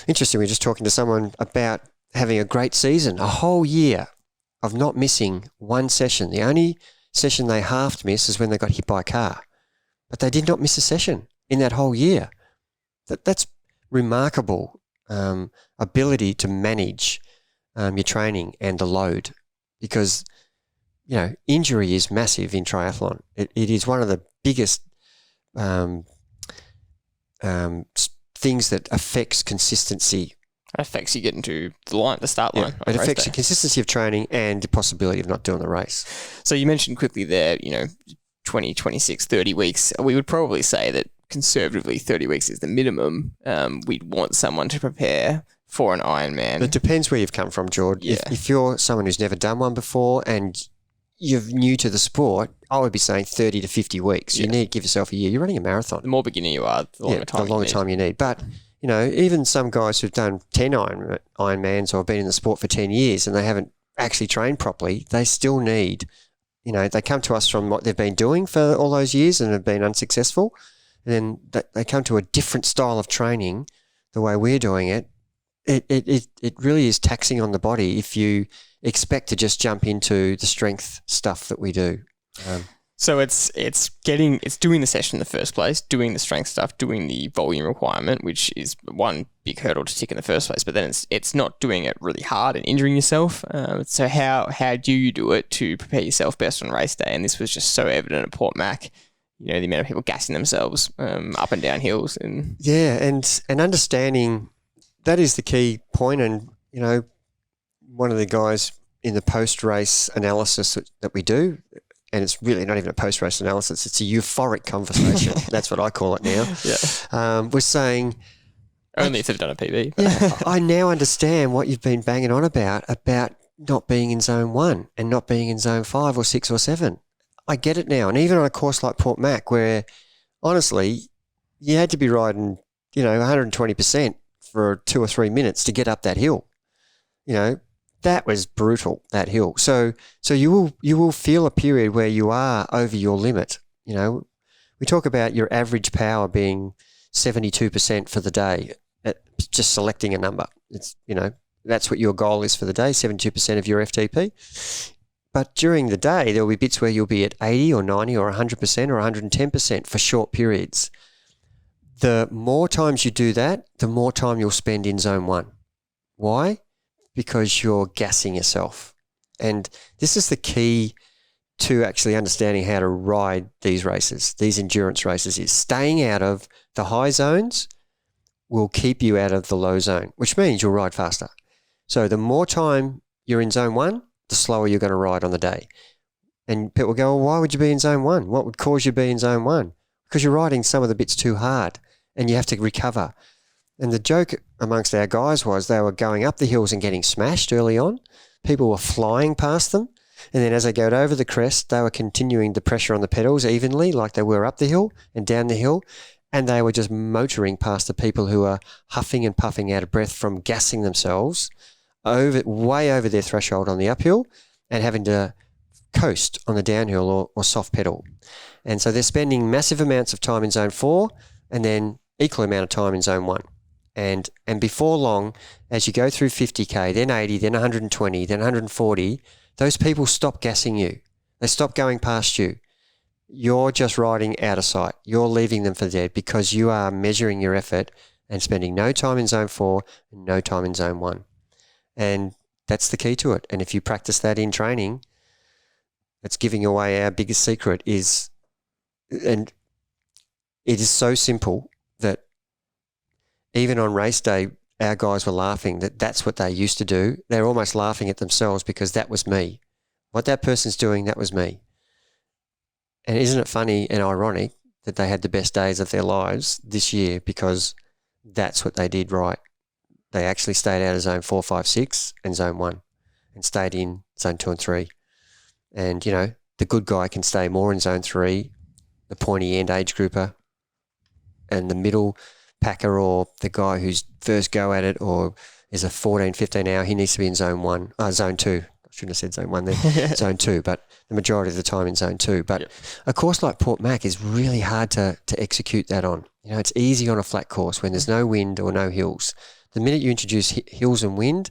interesting, we were just talking to someone about having a great season, a whole year of not missing one session. The only session they halved miss is when they got hit by a car. But they did not miss a session in that whole year. That's remarkable ability to manage your training and the load, because, injury is massive in triathlon. It is one of the biggest things that affects consistency. It affects you getting to the start line. It affects the consistency of training and the possibility of not doing the race. So you mentioned quickly there, 20, 26, 30 weeks. We would probably say that conservatively 30 weeks is the minimum. We'd want someone to prepare for an Ironman. It depends where you've come from, Jordy. Yeah. If you're someone who's never done one before and you're new to the sport, I would be saying 30 to 50 weeks. You need to give yourself a year. You're running a marathon. The more beginner you are, the longer time you need. But, even some guys who've done 10 Ironmans or been in the sport for 10 years and they haven't actually trained properly, they still need, they come to us from what they've been doing for all those years and have been unsuccessful. And then they come to a different style of training, the way we're doing it. It really is taxing on the body if you expect to just jump into the strength stuff that we do. So it's doing the session in the first place, doing the strength stuff, doing the volume requirement, which is one big hurdle to tick in the first place. But then it's not doing it really hard and injuring yourself. So how do you do it to prepare yourself best on race day? And this was just so evident at Port Mac. The amount of people gassing themselves up and down hills, and understanding that is the key point. And one of the guys in the post-race analysis that we do, and it's really not even a post-race analysis, it's a euphoric conversation. That's what I call it now. Yeah, we're saying only if they've done a PB. Yeah, I now understand what you've been banging on about not being in zone 1 and not being in zone 5 or 6 or 7. I get it now. And even on a course like Port Mac, where honestly you had to be riding, 120% for 2 or 3 minutes to get up that hill. That was brutal, that hill. So you will feel a period where you are over your limit. We talk about your average power being 72% for the day, just selecting a number. It's, that's what your goal is for the day, 72% of your FTP. But during the day, there will be bits where you'll be at 80 or 90 or 100% or 110% for short periods. The more times you do that, the more time you'll spend in zone 1. Why? Because you're gassing yourself. And this is the key to actually understanding how to ride these races, these endurance races, is staying out of the high zones will keep you out of the low zone, which means you'll ride faster. So the more time you're in zone 1, the slower you're going to ride on the day. And people go, well, why would you be in zone 1? What would cause you to be in zone 1? Because you're riding some of the bits too hard and you have to recover. And the joke amongst our guys was they were going up the hills and getting smashed early on. People were flying past them. And then as they got over the crest, they were continuing the pressure on the pedals evenly like they were up the hill and down the hill. And they were just motoring past the people who are huffing and puffing out of breath from gassing themselves way over their threshold on the uphill and having to coast on the downhill or soft pedal. And so they're spending massive amounts of time in zone 4 and then equal amount of time in zone 1. And before long, as you go through 50K, then 80, then 120, then 140, those people stop gassing you. They stop going past you. You're just riding out of sight. You're leaving them for dead because you are measuring your effort and spending no time in zone 4 and no time in zone 1. And that's the key to it. And if you practice that in training, that's giving away our biggest secret is, and it is so simple that even on race day, our guys were laughing that that's what they used to do. They're almost laughing at themselves because that was me. What that person's doing, that was me. And isn't it funny and ironic that they had the best days of their lives this year because that's what they did right. They actually stayed out of zone 4, 5, 6 and zone 1 and stayed in zone 2 and 3. And, you know, the good guy can stay more in zone 3, the pointy end age grouper, and the middle packer or the guy who's first go at it or is a 14, 15 hour, he needs to be in zone 2. I shouldn't have said zone 1 there, zone 2, but the majority of the time in zone 2. But a course like Port Mac is really hard to execute that on. You know, it's easy on a flat course when there's no wind or no hills. The minute you introduce hills and wind,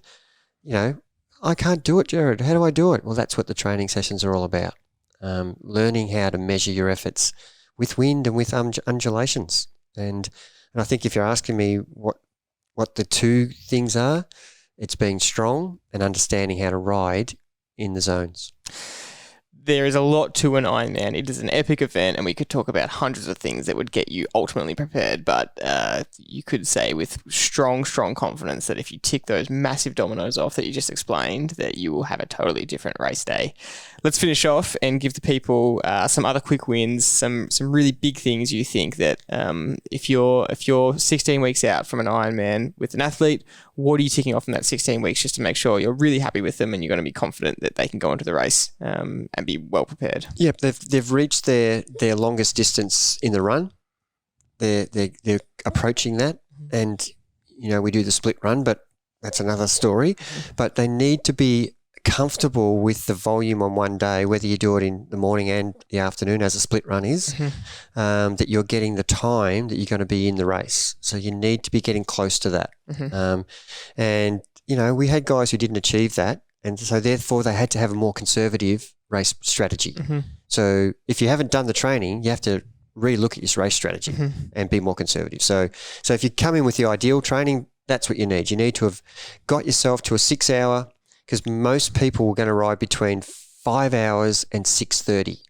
you know, I can't do it, Gerard. How do I do it? Well, that's what the training sessions are all about. Learning how to measure your efforts with wind and with undulations. And I think if you're asking me what the two things are, it's being strong and understanding how to ride in the zones. There is a lot to an Ironman. It is an epic event, and we could talk about hundreds of things that would get you ultimately prepared. But you could say with strong confidence that if you tick those massive dominoes off that you just explained, that you will have a totally different race day. Let's finish off and give the people some other quick wins, some really big things you think that if you're 16 weeks out from an Ironman with an athlete, what are you ticking off in that 16 weeks just to make sure you're really happy with them and you're going to be confident that they can go into the race and be well prepared? Yep, they've reached their longest distance in the run. They're approaching that, and you know we do the split run, but that's another story. But they need to be comfortable with the volume on one day, whether you do it in the morning and the afternoon, as a split run is, that you're getting the time that you're going to be in the race. So you need to be getting close to that. And you know we had guys who didn't achieve that, and so therefore they had to have a more conservative race strategy. So if you haven't done the training, you have to re-look at your race strategy and be more conservative. So if you come in with the ideal training, that's what you need. You need to have got yourself to a 6 hour, because most people are going to ride between 5 hours and 6:30.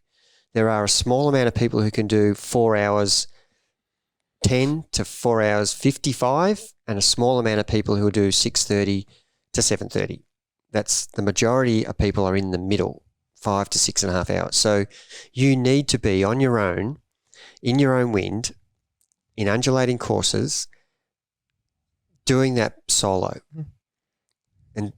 There are a small amount of people who can do 4 hours 10 to 4 hours 55, and a small amount of people who will do 6:30 to 7:30. That's the majority of people are in the middle, 5 to 6.5 hours. So you need to be on your own, in your own wind, in undulating courses, doing that solo. And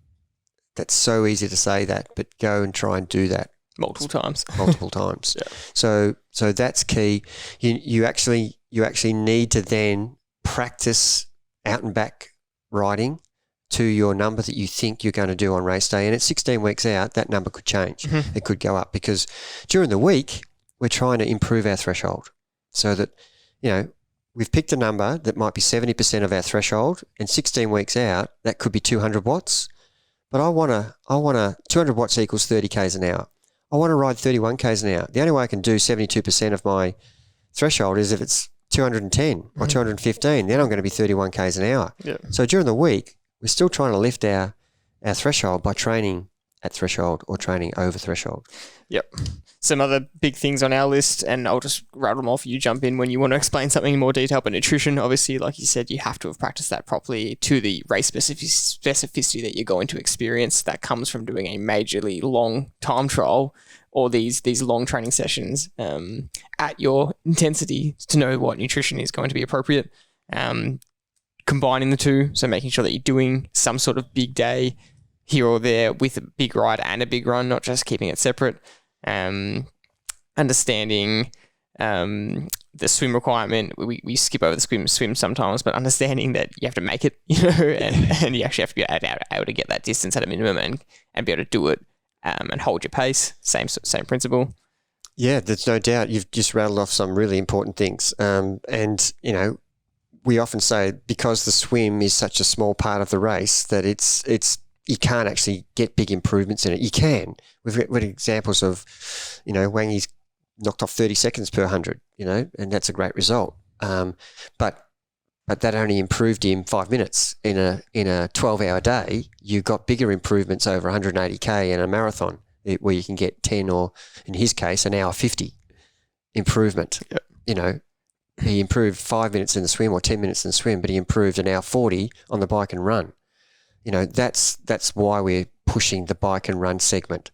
that's so easy to say that, but go and try and do that multiple times. So that's key. You actually need to then practice out and back riding to your number that you think you're going to do on race day. And at 16 weeks out, that number could change. It could go up, because during the week, we're trying to improve our threshold so that, you know, we've picked a number that might be 70% of our threshold, and 16 weeks out, that could be 200 watts. But I want to 200 watts equals 30 Ks an hour. I want to ride 31 Ks an hour. The only way I can do 72% of my threshold is if it's 210 or 215. Then I'm going to be 31 Ks an hour. Yeah. So during the week, we're still trying to lift our threshold by training at threshold or training over threshold. Yep. Some other big things on our list, and I'll just rattle them off. You jump in when you want to explain something in more detail. But nutrition, obviously, like you said, you have to have practiced that properly to the race specificity that you're going to experience. That comes from doing a majorly long time trial or these long training sessions at your intensity to know what nutrition is going to be appropriate. Combining the two, so making sure that you're doing some sort of big day here or there with a big ride and a big run, not just keeping it separate. Understanding the swim requirement. We skip over the swim sometimes, but understanding that you have to make it, and you actually have to be able to get that distance at a minimum and be able to do it and hold your pace. Same principle. Yeah, there's no doubt. You've just rattled off some really important things. And, we often say because the swim is such a small part of the race that it's you can't actually get big improvements in it. You can. We've got examples of, Wangi's knocked off 30 seconds per 100, and that's a great result. But that only improved him 5 minutes in a 12-hour day. You got bigger improvements over 180K in a marathon where you can get 10 or, in his case, an hour 50 improvement. Yep. He improved 5 minutes in the swim or 10 minutes in the swim, but he improved an hour 40 on the bike and run. That's why we're pushing the bike and run segment.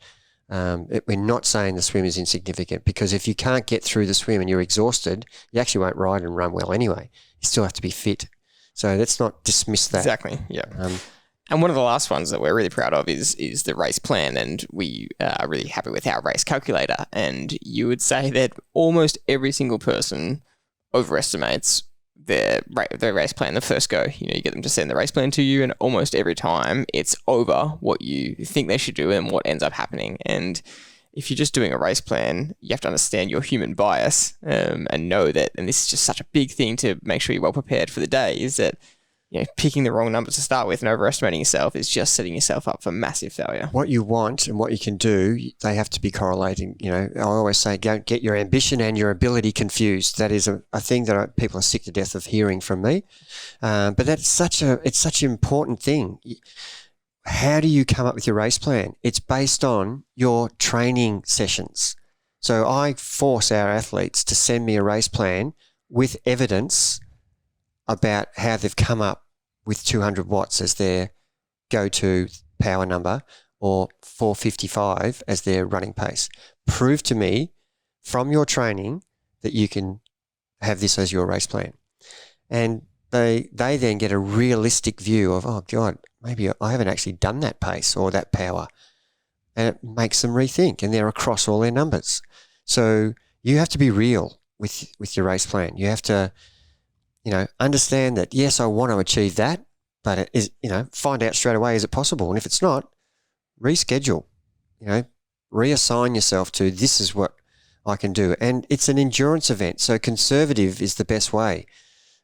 We're not saying the swim is insignificant, because if you can't get through the swim and you're exhausted, you actually won't ride and run well anyway. You still have to be fit. So let's not dismiss that. Exactly, yeah. And one of the last ones that we're really proud of is the race plan, and we are really happy with our race calculator. And you would say that almost every single person overestimates their race plan the first go. You get them to send the race plan to you, and almost every time it's over what you think they should do and what ends up happening. And if you're just doing a race plan, you have to understand your human bias and know that, and this is just such a big thing to make sure you're well prepared for the day, is that picking the wrong numbers to start with and overestimating yourself is just setting yourself up for massive failure. What you want and what you can do, they have to be correlating. I always say, don't get your ambition and your ability confused. That is a thing that people are sick to death of hearing from me. But it's such an important thing. How do you come up with your race plan? It's based on your training sessions. So I force our athletes to send me a race plan with evidence about how they've come up with 200 watts as their go-to power number or 455 as their running pace. Prove to me from your training that you can have this as your race plan. And they then get a realistic view of, oh God, maybe I haven't actually done that pace or that power. And it makes them rethink, and they're across all their numbers. So you have to be real with your race plan. You have to understand that, yes, I want to achieve that, but it is, find out straight away, is it possible? And if it's not, reschedule, reassign yourself to, this is what I can do. And it's an endurance event, so conservative is the best way.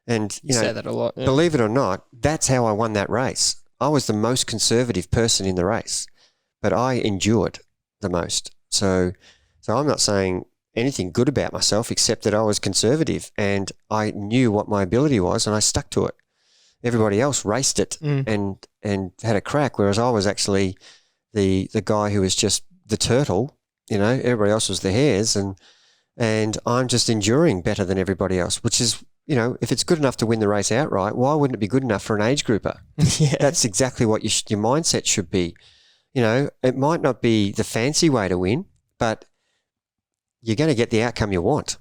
And, you say that a lot. Yeah. Believe it or not, that's how I won that race. I was the most conservative person in the race, but I endured the most. So I'm not saying anything good about myself except that I was conservative and I knew what my ability was and I stuck to it. Everybody else raced it and had a crack, whereas I was actually the guy who was just the turtle. Everybody else was the hares, and I'm just enduring better than everybody else, which is, if it's good enough to win the race outright, why wouldn't it be good enough for an age grouper? Yeah. That's exactly what your mindset should be. It might not be the fancy way to win, but you're going to get the outcome you want.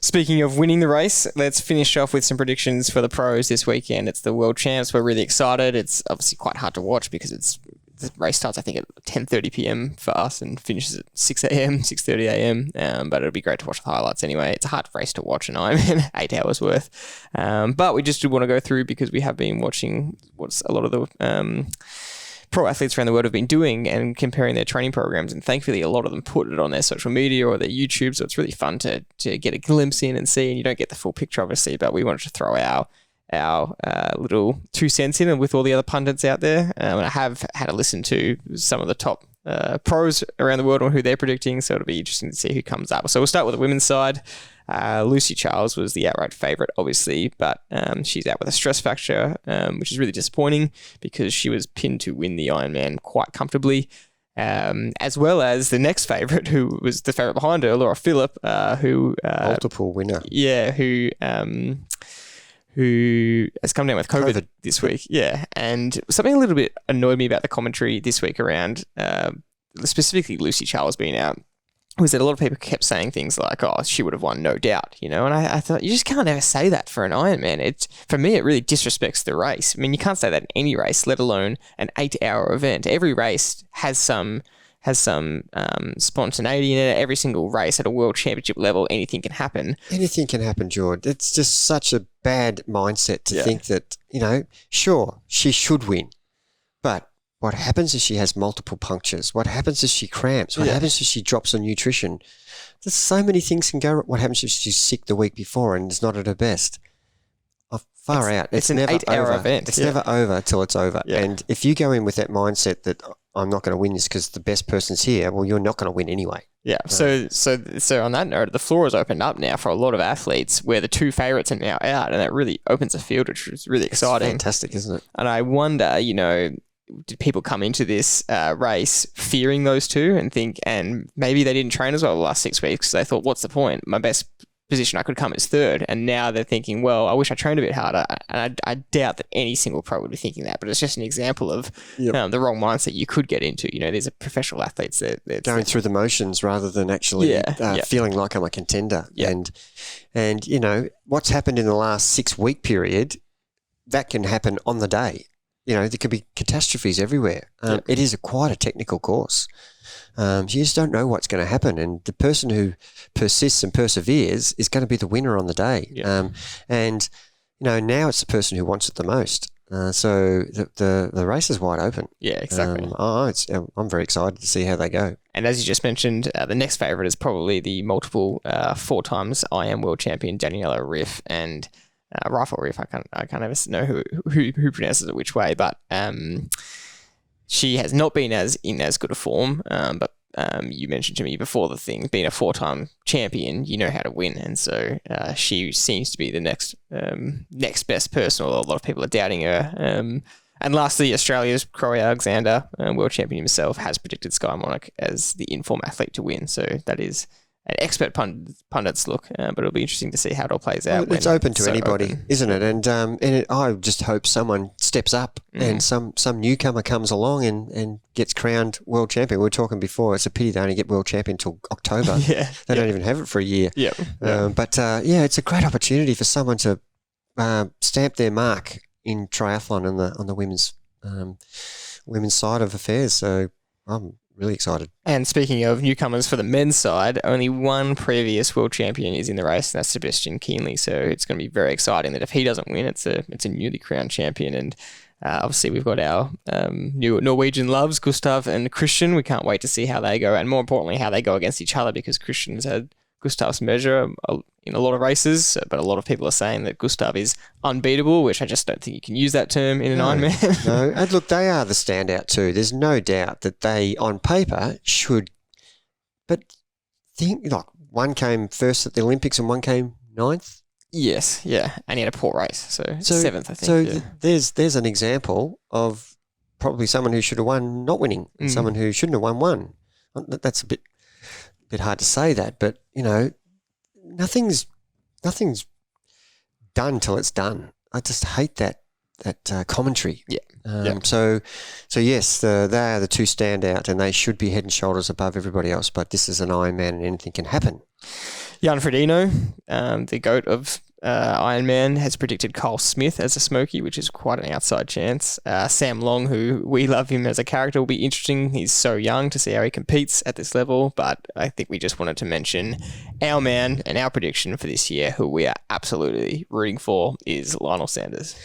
Speaking of winning the race, let's finish off with some predictions for the pros this weekend. It's the World Champs. We're really excited. It's obviously quite hard to watch because the race starts, I think, at 10:30 p.m. for us and finishes at 6 a.m., 6:30 a.m. But it'll be great to watch the highlights anyway. It's a hard race to watch, and I'm 8 hours worth. But we just do want to go through because we have been watching what's a lot of the pro athletes around the world have been doing and comparing their training programs. And thankfully, a lot of them put it on their social media or their YouTube. So it's really fun to get a glimpse in and see. And you don't get the full picture, obviously, but we wanted to throw our little 2 cents in and with all the other pundits out there. And I have had a listen to some of the top pros around the world on who they're predicting. So it'll be interesting to see who comes up. So we'll start with the women's side. Lucy Charles was the outright favourite, obviously, but she's out with a stress fracture, which is really disappointing because she was pinned to win the Ironman quite comfortably, as well as the next favourite, who was the favourite behind her, Laura Phillip, who multiple winner, who has come down with COVID this week. Yeah, and something a little bit annoyed me about the commentary this week around specifically Lucy Charles being out was that a lot of people kept saying things like, oh, she would have won, no doubt, and I thought, you just can't ever say that for an Ironman. For me, it really disrespects the race. I mean, you can't say that in any race, let alone an 8-hour event. Every race has some spontaneity in it. Every single race at a world championship level, anything can happen. Anything can happen, Jordy. It's just such a bad mindset to think that, sure, she should win, but what happens if she has multiple punctures? What happens if she cramps? What happens if she drops on nutrition? There's so many things can go. What happens if she's sick the week before and is not at her best? Far out. It's an never 8-hour over. event. It's never over till it's over. Yeah. And if you go in with that mindset that I'm not going to win this because the best person's here, well, you're not going to win anyway. Yeah. So on that note, the floor has opened up now for a lot of athletes where the 2 favourites are now out, and that really opens the field, which is really exciting. It's fantastic, isn't it? And I wonder, did people come into this race fearing those 2 and maybe they didn't train as well the last 6 weeks? So they thought, what's the point? My best position I could come is 3rd. And now they're thinking, well, I wish I trained a bit harder. And I doubt that any single pro would be thinking that, but it's just an example of the wrong mindset you could get into. These are professional athletes. They're going through the motions rather than actually feeling like I'm a contender. Yeah. And what's happened in the last 6-week period, that can happen on the day. There could be catastrophes everywhere. It is quite a technical course. You just don't know what's going to happen. And the person who persists and perseveres is going to be the winner on the day. Yeah. Now it's the person who wants it the most. So the race is wide open. Yeah, exactly. I'm very excited to see how they go. And as you just mentioned, the next favourite is probably the multiple 4 times IM world champion Daniela Riff and Rifle Riff. I can't ever know who pronounces it which way, but she has not been in as good a form. But you mentioned to me before the thing, being a 4-time champion, you know how to win, and so she seems to be the next best person. Although a lot of people are doubting her. And lastly, Australia's Crowe Alexander, world champion himself, has predicted Sky Monarch as the inform athlete to win. So that is an expert pundit's look, but it'll be interesting to see how it all plays out. Well, it's open to anybody, isn't it? And I just hope someone steps up and some newcomer comes along and gets crowned world champion. We were talking before, it's a pity they only get world champion until October. They don't even have it for a year. But it's a great opportunity for someone to stamp their mark in triathlon on the women's side of affairs. So I'm really excited. And speaking of newcomers for the men's side, only one previous world champion is in the race, and that's Sebastian Kienle. So it's going to be very exciting that if he doesn't win, it's a newly crowned champion. And obviously we've got our new Norwegian loves, Gustav and Christian. We can't wait to see how they go, and more importantly, how they go against each other, because Christian's had Gustav's measure in a lot of races, but a lot of people are saying that Gustav is unbeatable, which I just don't think you can use that term in an Ironman. No, and look, they are the standout too. There's no doubt that they, on paper, should. But think, like, one came first at the Olympics and one came 9th. Yes, yeah, and he had a poor race, so 7th, I think. So there's an example of probably someone who should have won not winning, and someone who shouldn't have won. That's a bit hard to say that, but nothing's done till it's done. I just hate that commentary. So yes, they are the 2 standout, and they should be head and shoulders above everybody else. But this is an Ironman, and anything can happen. Jan Frodeno, the GOAT of Ironman, has predicted Kyle Smith as a smoky, which is quite an outside chance. Sam Long, who we love him as a character, will be interesting. He's so young to see how he competes at this level, but I think we just wanted to mention our man and our prediction for this year, who we are absolutely rooting for, is Lionel Sanders.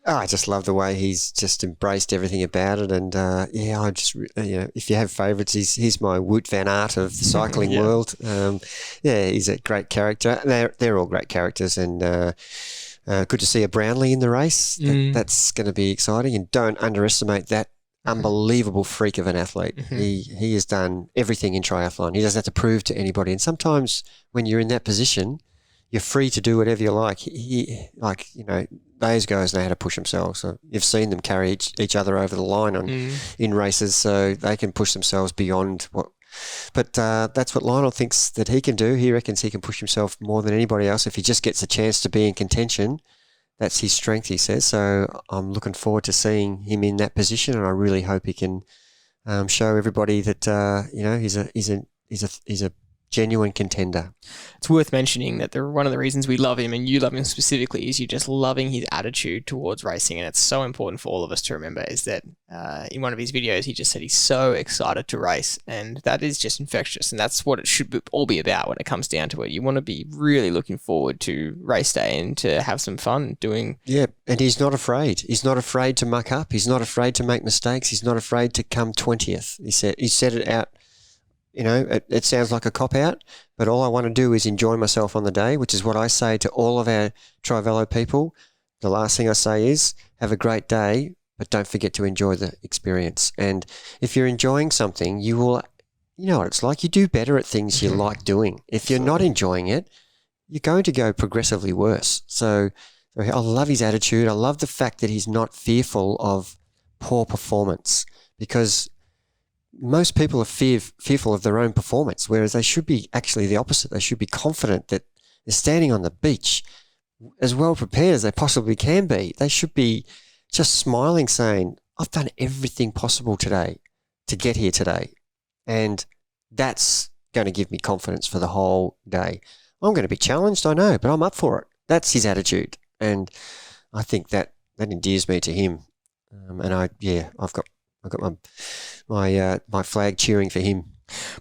Oh, I just love the way he's just embraced everything about it, and I just if you have favourites, he's my Wout van Aert of the cycling Yeah. world. He's a great character. They're all great characters, and good to see a Brownlee in the race. That's going to be exciting, and don't underestimate that unbelievable freak of an athlete. He has done everything in triathlon. He doesn't have to prove to anybody, and sometimes when you're in that position, you're free to do whatever you like. Those guys know how to push themselves. So you've seen them carry each other over the line in races, so they can push themselves beyond what. But that's what Lionel thinks that he can do. He reckons he can push himself more than anybody else if he just gets a chance to be in contention. That's his strength, he says. So I'm looking forward to seeing him in that position, and I really hope he can show everybody that he's a genuine contender. It's worth mentioning that one of the reasons we love him, and you love him specifically, is you're just loving his attitude towards racing. And it's so important for all of us to remember is that in one of his videos, he just said he's so excited to race, and that is just infectious. And that's what it should all be about when it comes down to it. You want to be really looking forward to race day and to have some fun doing. Yeah, and he's not afraid. He's not afraid to muck up. He's not afraid to make mistakes. He's not afraid to come 20th. He said it out. It sounds like a cop-out, but all I want to do is enjoy myself on the day, which is what I say to all of our Trivelo people. The last thing I say is have a great day, but don't forget to enjoy the experience. And if you're enjoying something, you will, you know what it's like, you do better at things you like doing. If you're not enjoying it, you're going to go progressively worse. So I love his attitude. I love the fact that he's not fearful of poor performance, because most people are fearful of their own performance, whereas they should be actually the opposite. They should be confident that they're standing on the beach as well prepared as they possibly can be. They should be just smiling, saying, I've done everything possible today to get here today. And that's going to give me confidence for the whole day. I'm going to be challenged, I know, but I'm up for it. That's his attitude. And I think that endears me to him. I've got my flag cheering for him.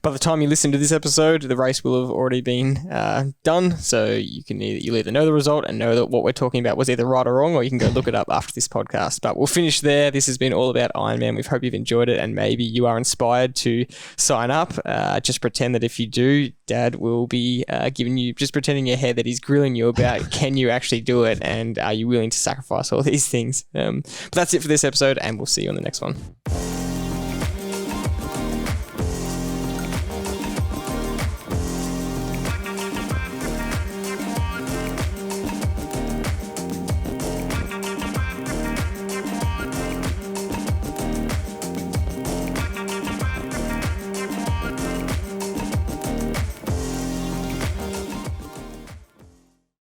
By the time you listen to this episode, the race will have already been done, so you'll either know the result and know that what we're talking about was either right or wrong, or you can go look it up after this podcast. But we'll finish there. This has been all about Ironman. We hope you've enjoyed it, and maybe you are inspired to sign up. Just pretend that if you do, Dad will be pretending in your head that he's grilling you about can you actually do it, and are you willing to sacrifice all these things. But that's it for this episode, and we'll see you on the next one.